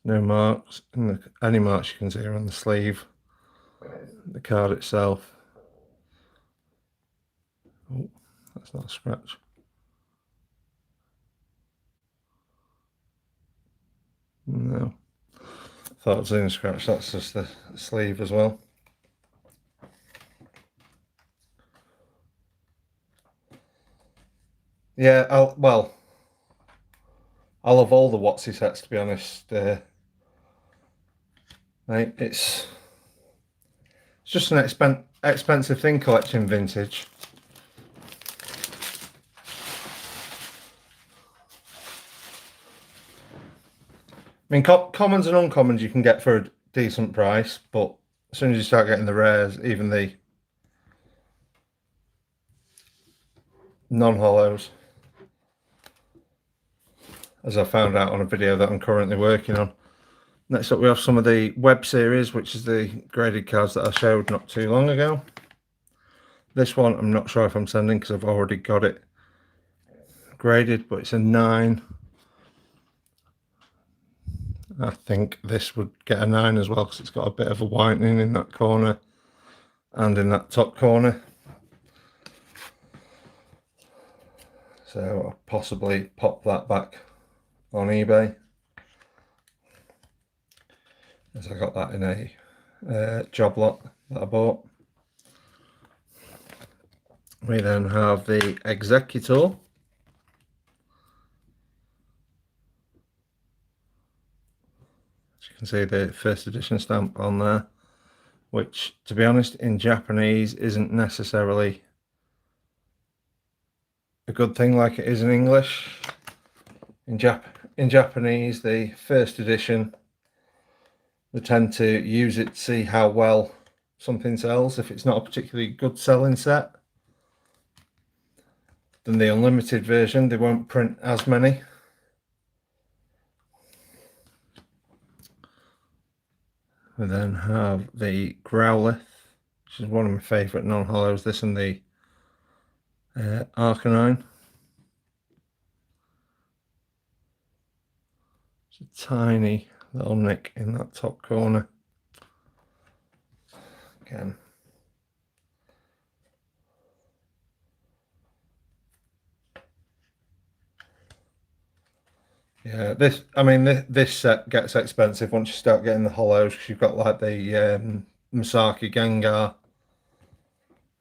Speaker 1: No marks, any marks you can see are on the sleeve, the card itself. Oh, that's not a scratch. No, thought it was in a scratch. That's just the sleeve as well. Yeah, I'll have all the Watsy sets, to be honest. Right, it's just an expensive thing collecting vintage. I mean, commons and uncommons you can get for a decent price, but as soon as you start getting the rares, even the non-hollows, as I found out on a video that I'm currently working on. Next up we have some of the web series, which is the graded cards that I showed not too long ago. This one I'm not sure if I'm sending because I've already got it graded, but it's a 9. I think this would get a 9 as well because it's got a bit of a whitening in that corner and in that top corner. So I'll possibly pop that back on eBay, as I got that in a job lot that I bought. We then have the Executor. As you can see the first edition stamp on there, which to be honest in Japanese isn't necessarily a good thing like it is in English. In Japanese, the first edition, they tend to use it to see how well something sells. If it's not a particularly good selling set, then the unlimited version, they won't print as many. We then have the Growlithe, which is one of my favourite non-hollows. This and the Arcanine. It's a tiny little nick in that top corner. Again, yeah, this set gets expensive once you start getting the hollows, because you've got like the Misaki Gengar,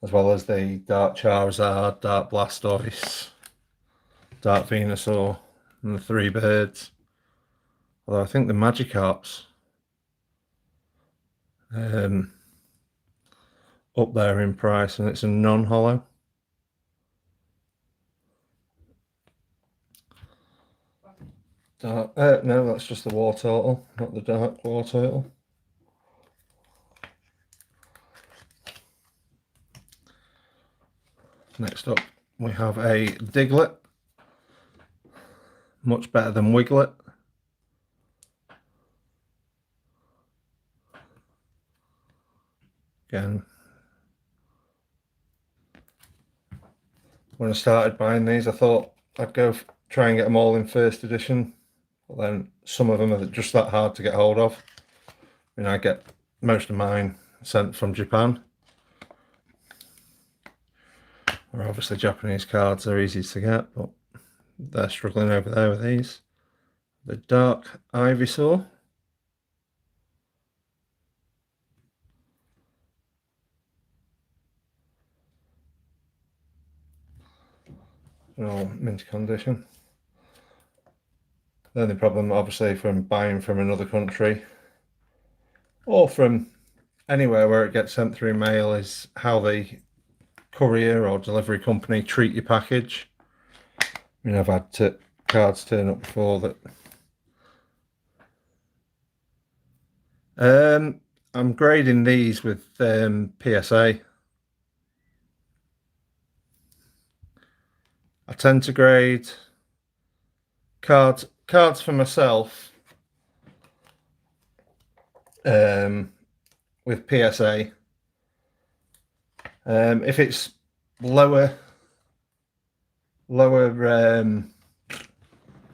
Speaker 1: as well as the Dark Charizard, Dark Blastoise, Dark Venusaur, and the 3 birds. Although I think the Magikarp's up there in price, and it's a non-hollow. No, that's just the War Turtle, not the Dark War Turtle. Next up, we have a Diglett, much better than Wiglet. Again, when I started buying these, I thought I'd go try and get them all in first edition, but then some of them are just that hard to get hold of. I mean, I get most of mine sent from Japan, where obviously Japanese cards are easy to get, but they're struggling over there with these. The Dark Ivysaur. All mint condition. The only problem obviously from buying from another country or from anywhere where it gets sent through mail is how the courier or delivery company treat your package. I mean, I've had cards turn up before that. I'm grading these with PSA. I tend to grade cards for myself with PSA. If it's lower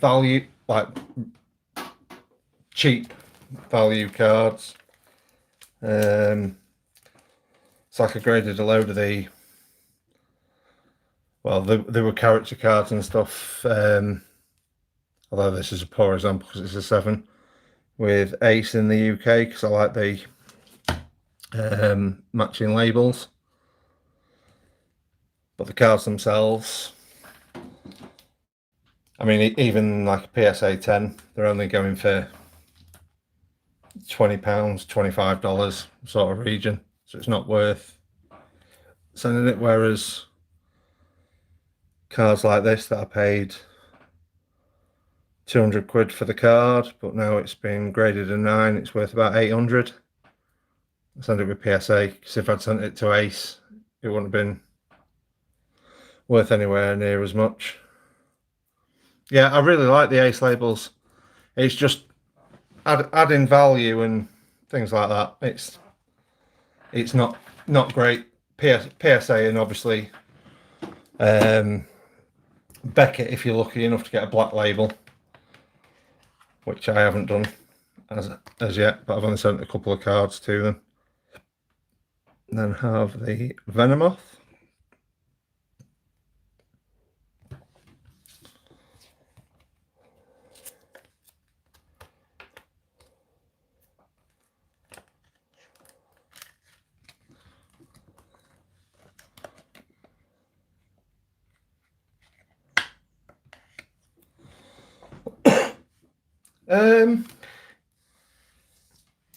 Speaker 1: value, like cheap value cards, it's like I graded a load of the, well, there were character cards and stuff, although this is a poor example because it's a 7, with Ace in the UK, because I like the matching labels. But the cards themselves, I mean, even like a PSA 10, they're only going for £20, $25 sort of region, so it's not worth sending it. Whereas cards like this that I paid 200 quid for the card, but now it's been graded a 9. It's worth about 800. I sent it with PSA, because if I'd sent it to Ace, it wouldn't have been worth anywhere near as much. Yeah, I really like the Ace labels. It's just adding value and things like that. It's not great. PSA and obviously Beckett, if you're lucky enough to get a black label, which I haven't done as yet, but I've only sent a couple of cards to them. And then have the Venomoth.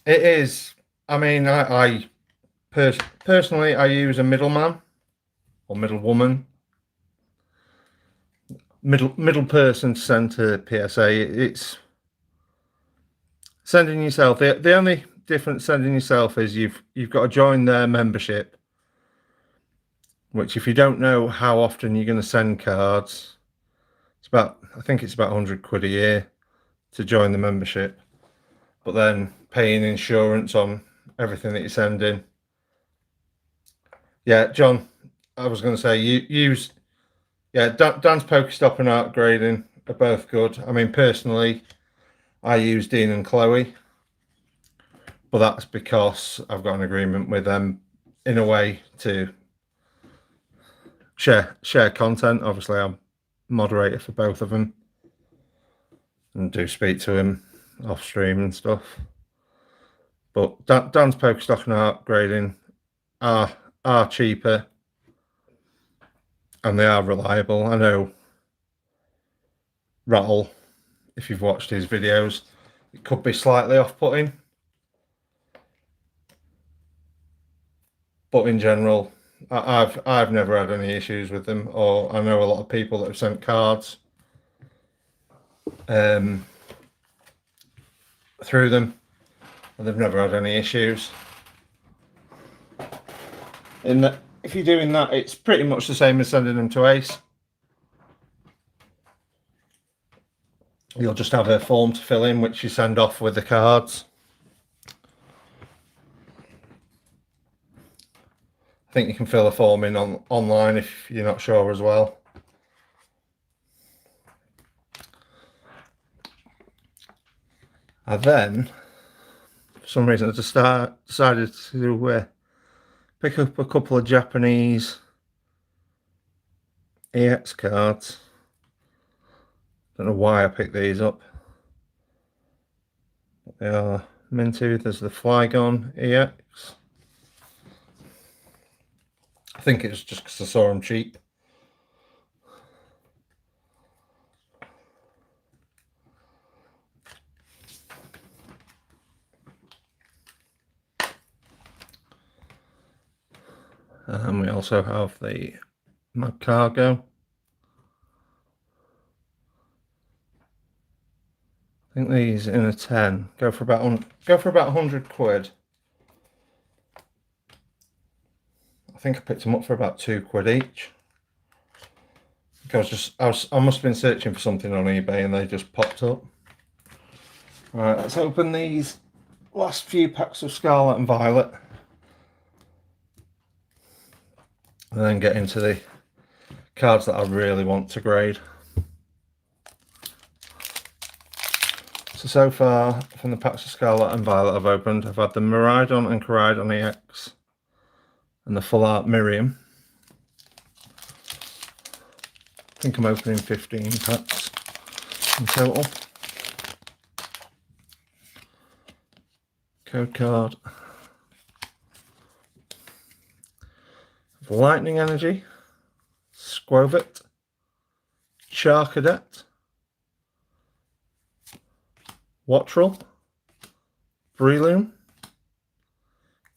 Speaker 1: It is. I mean, I personally I use a middleman or middle woman, middle person to send to PSA. It's sending yourself. The only difference sending yourself is you've got to join their membership, which if you don't know how often you're going to send cards, I think it's about 100 quid a year to join the membership, but then paying insurance on everything that you're sending. Yeah, John, I was going to say Dan's Pokestop and Art Grading are both good. I mean, personally, I use Dean and Chloe, but that's because I've got an agreement with them in a way to share content. Obviously, I'm moderator for both of them and do speak to him off stream and stuff. But Dan's Pokestock and Art Grading are cheaper and they are reliable. I know Rattle, if you've watched his videos, it could be slightly off-putting, but in general, I've never had any issues with them. Or I know a lot of people that have sent cards through them, and they've never had any issues. In that, if you're doing that, it's pretty much the same as sending them to Ace. You'll just have a form to fill in, which you send off with the cards. I think you can fill a form in online if you're not sure as well. And then, for some reason, I just decided to pick up a couple of Japanese EX cards. Don't know why I picked these up. They are minty. There's the Flygon EX. I think it's just because I saw them cheap. And we also have the Mad Cargo. I think these in a 10 go for about 100 quid. I think I picked them up for about 2 quid each. Because I must have been searching for something on eBay and they just popped up. Alright, let's open these last few packs of Scarlet and Violet. And then get into the cards that I really want to grade. So far, from the packs of Scarlet and Violet I've opened, I've had the Miraidon and Coridon EX and the Full Art Miriam. I think I'm opening 15 packs in total. Code card. Lightning Energy, Squovit, Charcadet, Wattrel, Breloom,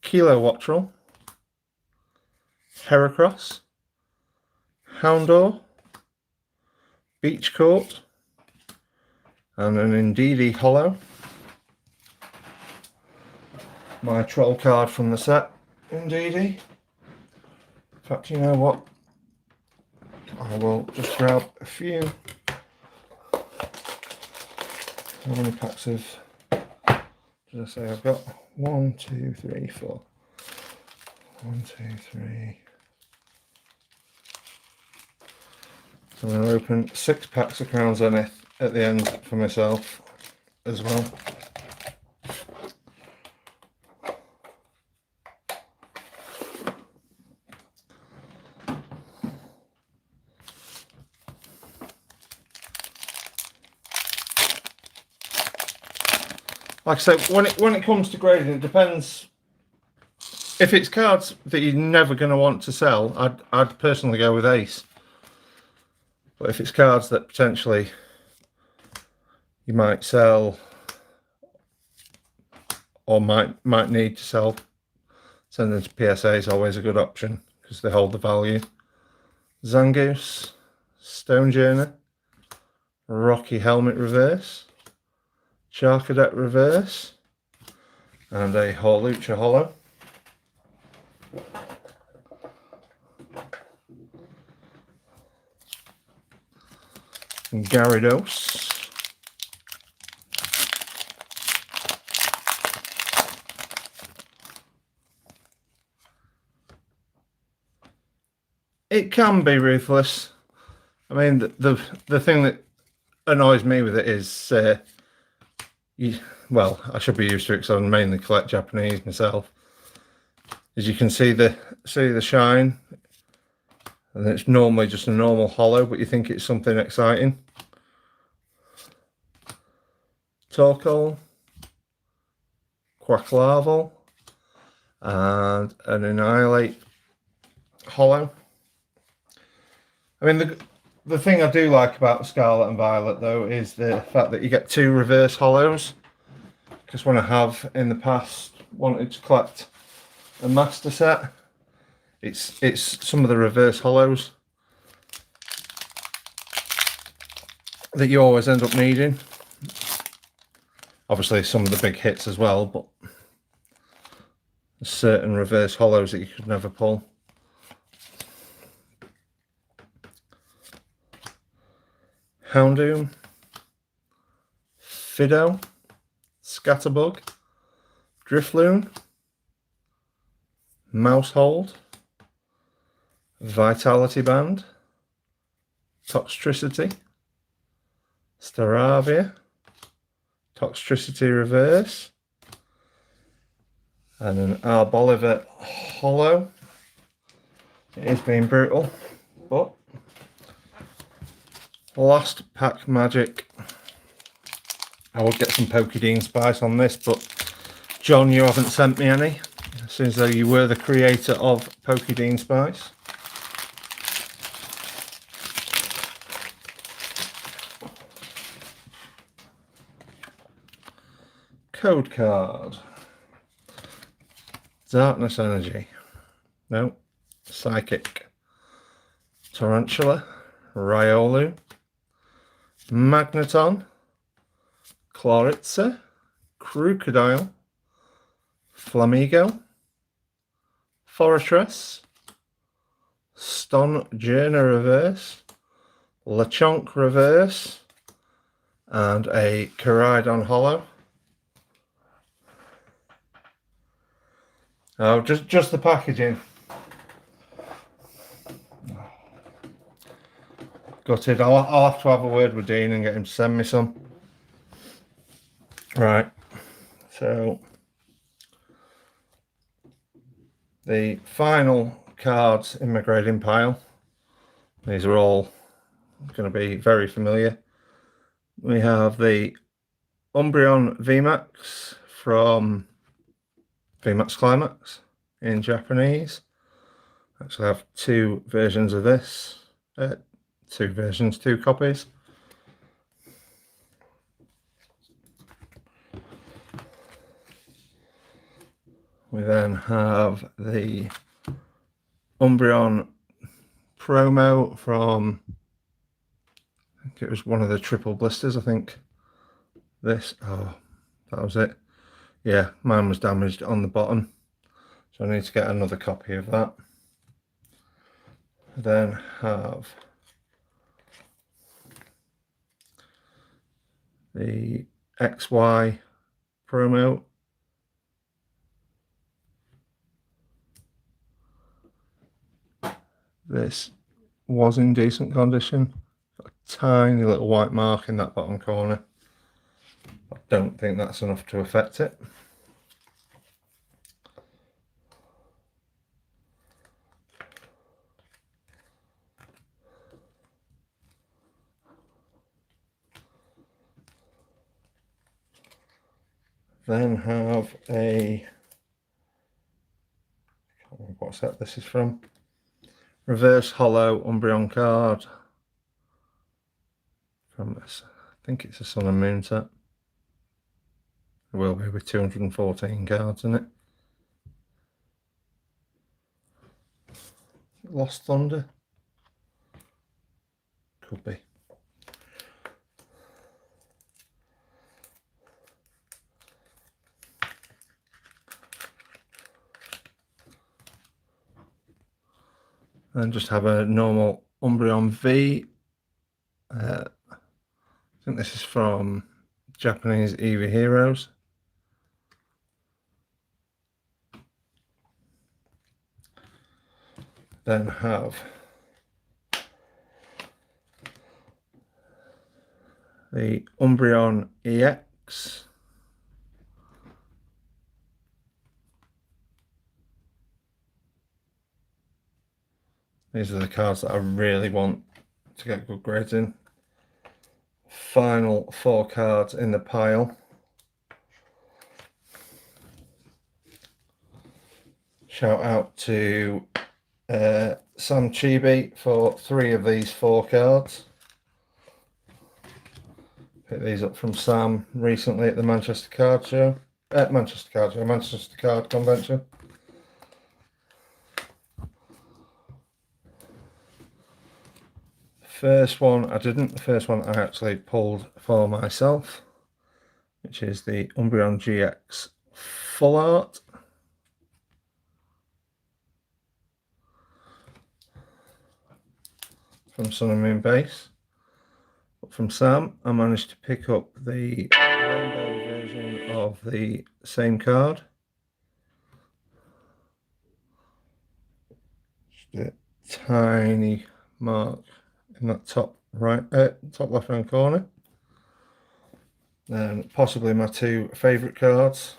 Speaker 1: Kilowattrel, Heracross, Houndour, Beach Court, and an Indeedee holo. My troll card from the set, Indeedee. In fact, you know what? I will just grab a few. How many packs of did I say I've got? 1, 2, 3, 4. 1, 2, 3. So I'm going to open 6 packs of Crown Zenith at the end for myself as well. Like I say, when it comes to grading, it depends. If it's cards that you're never going to want to sell, I'd personally go with Ace. But if it's cards that potentially you might sell or might need to sell, sending to PSA is always a good option because they hold the value. Zangoose, Stonejourner, Rocky Helmet Reverse, Charcadet Reverse, and a Hawlucha Holo. Gyarados. It can be ruthless. I mean, the thing that annoys me with it is, well, I should be used to it because I mainly collect Japanese myself. As you can see the shine, and it's normally just a normal holo, but you think it's something exciting. Torkoal, Quacklarval, and an Annihilate holo. I mean, the thing I do like about Scarlet and Violet, though, is the fact that you get 2 reverse holos. Because when I have in the past wanted to collect a master set, it's some of the reverse holos that you always end up needing. Obviously, some of the big hits as well, but there's certain reverse holos that you could never pull. Houndoom, Fido, Scatterbug, Drifloon, Mousehold, Vitality Band, Toxtricity, Staravia, Toxtricity Reverse, and an Arboliver holo. It is being brutal, but last pack magic. I would get some Pokédean Spice on this, but John, you haven't sent me any. Seems though you were the creator of Pokédean Spice. Code card. Darkness Energy. No. Psychic. Tarantula. Riolu. Magneton. Chloritza. Crocodile. Flamigo. Fortress. Stonejourner Reverse. Lechonk Reverse. And a Koraidon holo. Oh, just the packaging. Gutted. I'll have to have a word with Dean and get him to send me some. Right. So the final cards in my grading pile. These are all going to be very familiar. We have the Umbreon VMAX from VMAX Climax in Japanese. Actually, I have 2 versions of this. 2 copies. We then have the Umbreon promo from, I think it was one of the triple blisters, I think. this. Oh, that was it. Yeah, mine was damaged on the bottom, so I need to get another copy of that. Then have the XY promo. This was in decent condition. Got a tiny little white mark in that bottom corner. I don't think that's enough to affect it. Then have a, I can't remember what set this is from, reverse hollow Umbreon card from this. I think it's a Sun and Moon set. It will be with 214 cards in it. Lost Thunder? Could be. And just have a normal Umbreon V. I think this is from Japanese Eevee Heroes. Then have the Umbreon EX. These are the cards that I really want to get good grades in. Final 4 cards in the pile. Shout out to Sam Chibi for 3 of these 4 cards. Picked these up from Sam recently at the Manchester Card Convention. First one I didn't. The first one I actually pulled for myself, which is the Umbreon GX Full Art. From Sun and Moon base. But from Sam, I managed to pick up the rainbow version of the same card. Just a tiny mark in that top left hand corner. Then possibly my 2 favourite cards.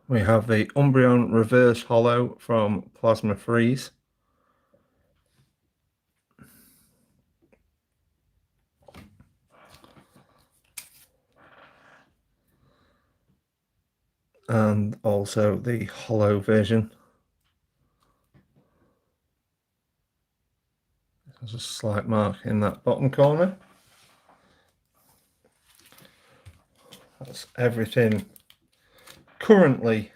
Speaker 1: We have the Umbreon Reverse Hollow from Plasma Freeze. And also the hollow version. There's a slight mark in that bottom corner. That's everything currently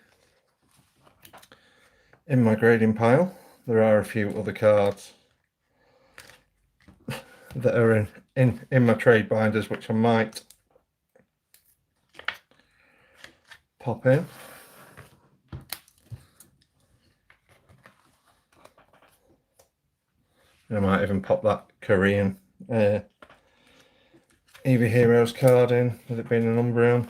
Speaker 1: in my grading pile. There are a few other cards that are in my trade binders, which I might pop in. I might even pop that Korean Eevee Heroes card in, with it being an Umbreon.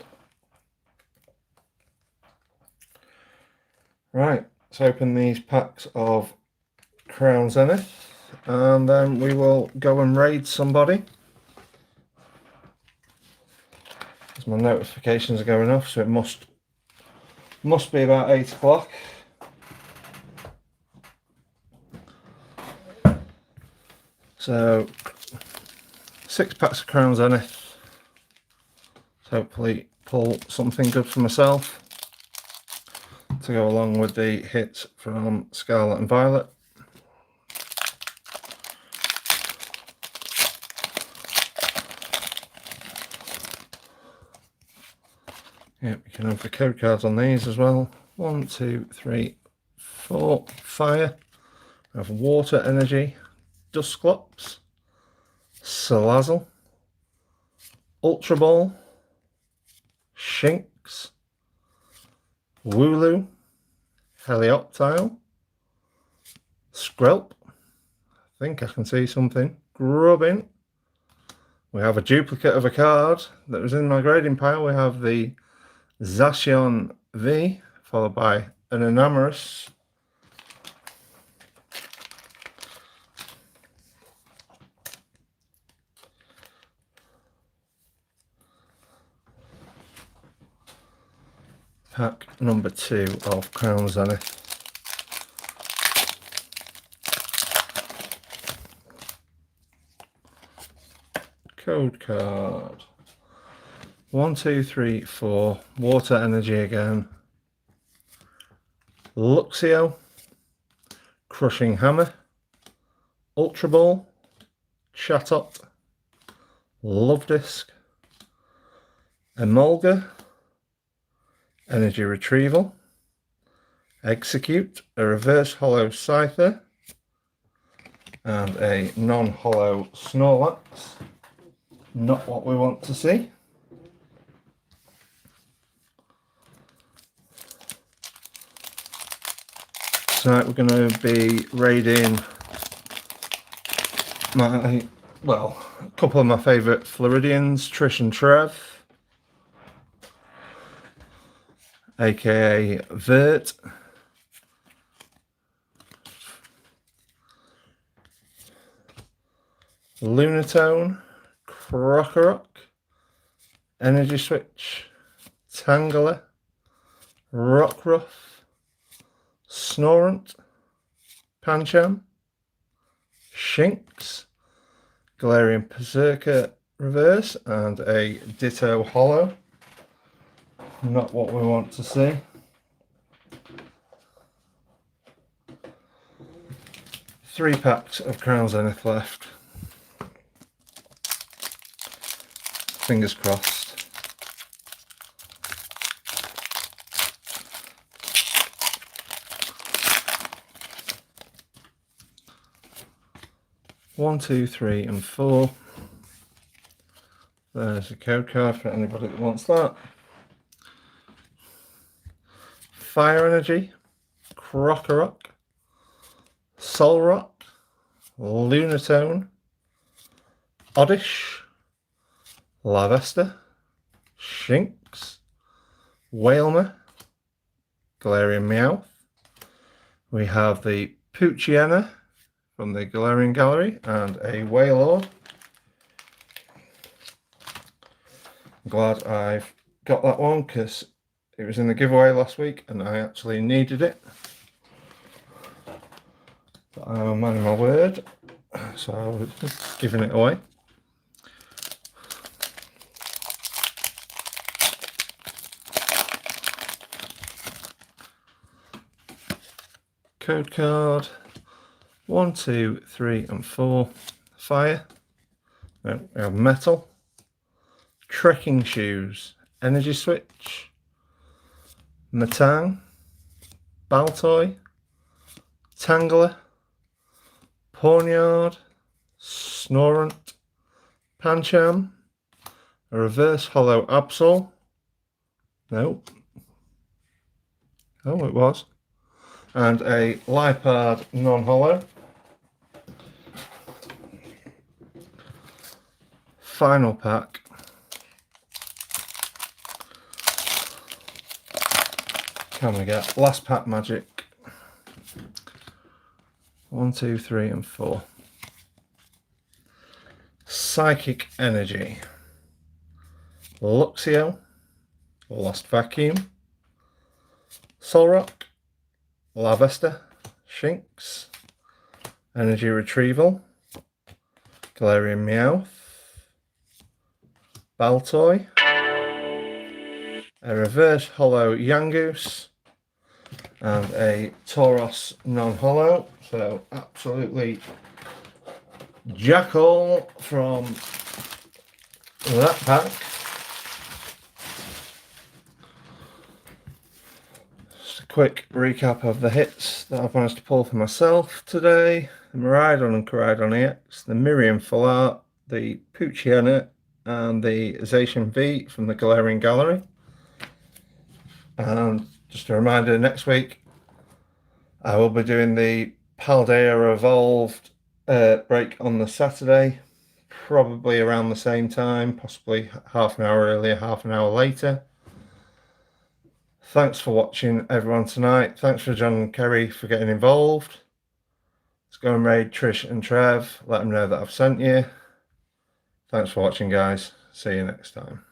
Speaker 1: Right, let's open these packs of Crown Zenith, and then we will go and raid somebody. As my notifications are going off, so it must be about 8 o'clock. So 6 packs of Crown Zenith. So hopefully pull something good for myself to go along with the hits from Scarlet and Violet. Yeah, we can have the code cards on these as well. 1, 2, 3, 4. Fire. We have Water Energy, Dusclops, Salazzle, Ultra Ball, Shinx, Wooloo, Helioptile, Skrelp, I think I can see something, Grubbin. We have a duplicate of a card that was in my grading pile. We have the Zacian V, followed by an Enamorous. Pack number 2 of Crown Zenith. Code card. 1, 2, 3, 4. Water Energy again. Luxio. Crushing Hammer. Ultra Ball. Chatot. Love Disc. Emolga. Energy Retrieval. Execute. A Reverse Hollow Scyther. And a non-hollow Snorlax. Not what we want to see. Tonight we're going to be raiding a couple of my favourite Floridians, Trish and Trev, aka Vert, Lunatone, Krokorok, Energy Switch, Tangela, Rockruff, Snorunt, Pancham, Shinx, Galarian Berserker Reverse, and a Ditto Hollow. Not what we want to see. Three packs of Crown Zenith left. Fingers crossed. One, two, three, and 4. There's a code card for anybody that wants that. Fire Energy, Krokorok, Solrock, Lunatone, Oddish, Lavesta, Shinx, Wailmer, Galarian Meowth. We have the Poochyena from the Galarian Gallery and a Wailord. I'm glad I've got that one because it was in the giveaway last week and I actually needed it. But I'm a man of my word, so I was giving it away. Code card. 1, 2, 3, and 4. Fire. No, we have Metal. Trekking Shoes. Energy Switch. Matang. Baltoy. Tangler. Pawniard. Snorunt. Pancham. A Reverse Hollow Absol. Nope. Oh, it was. And a Lipard non-hollow. Final pack. Can we get last pack magic? 1, 2, 3, and 4. Psychic Energy. Luxio. Lost Vacuum. Solrock. Lavesta, Shinx, Energy Retrieval, Galarian Meowth, Baltoy, a Reverse Hollow Yangoose, and a Tauros non-hollow. So absolutely jack all from that pack. Quick recap of the hits that I've managed to pull for myself today. The Miraidon and Coridon EX, the Miriam Full Art, the Poochyena and the Zacian V from the Galarian Gallery. And just a reminder, next week I will be doing the Paldea Evolved break on the Saturday, probably around the same time, possibly half an hour earlier, half an hour later. Thanks for watching, everyone, tonight. Thanks for John and Kerry for getting involved. Let's go and raid Trish and Trev. Let them know that I've sent you. Thanks for watching, guys. See you next time.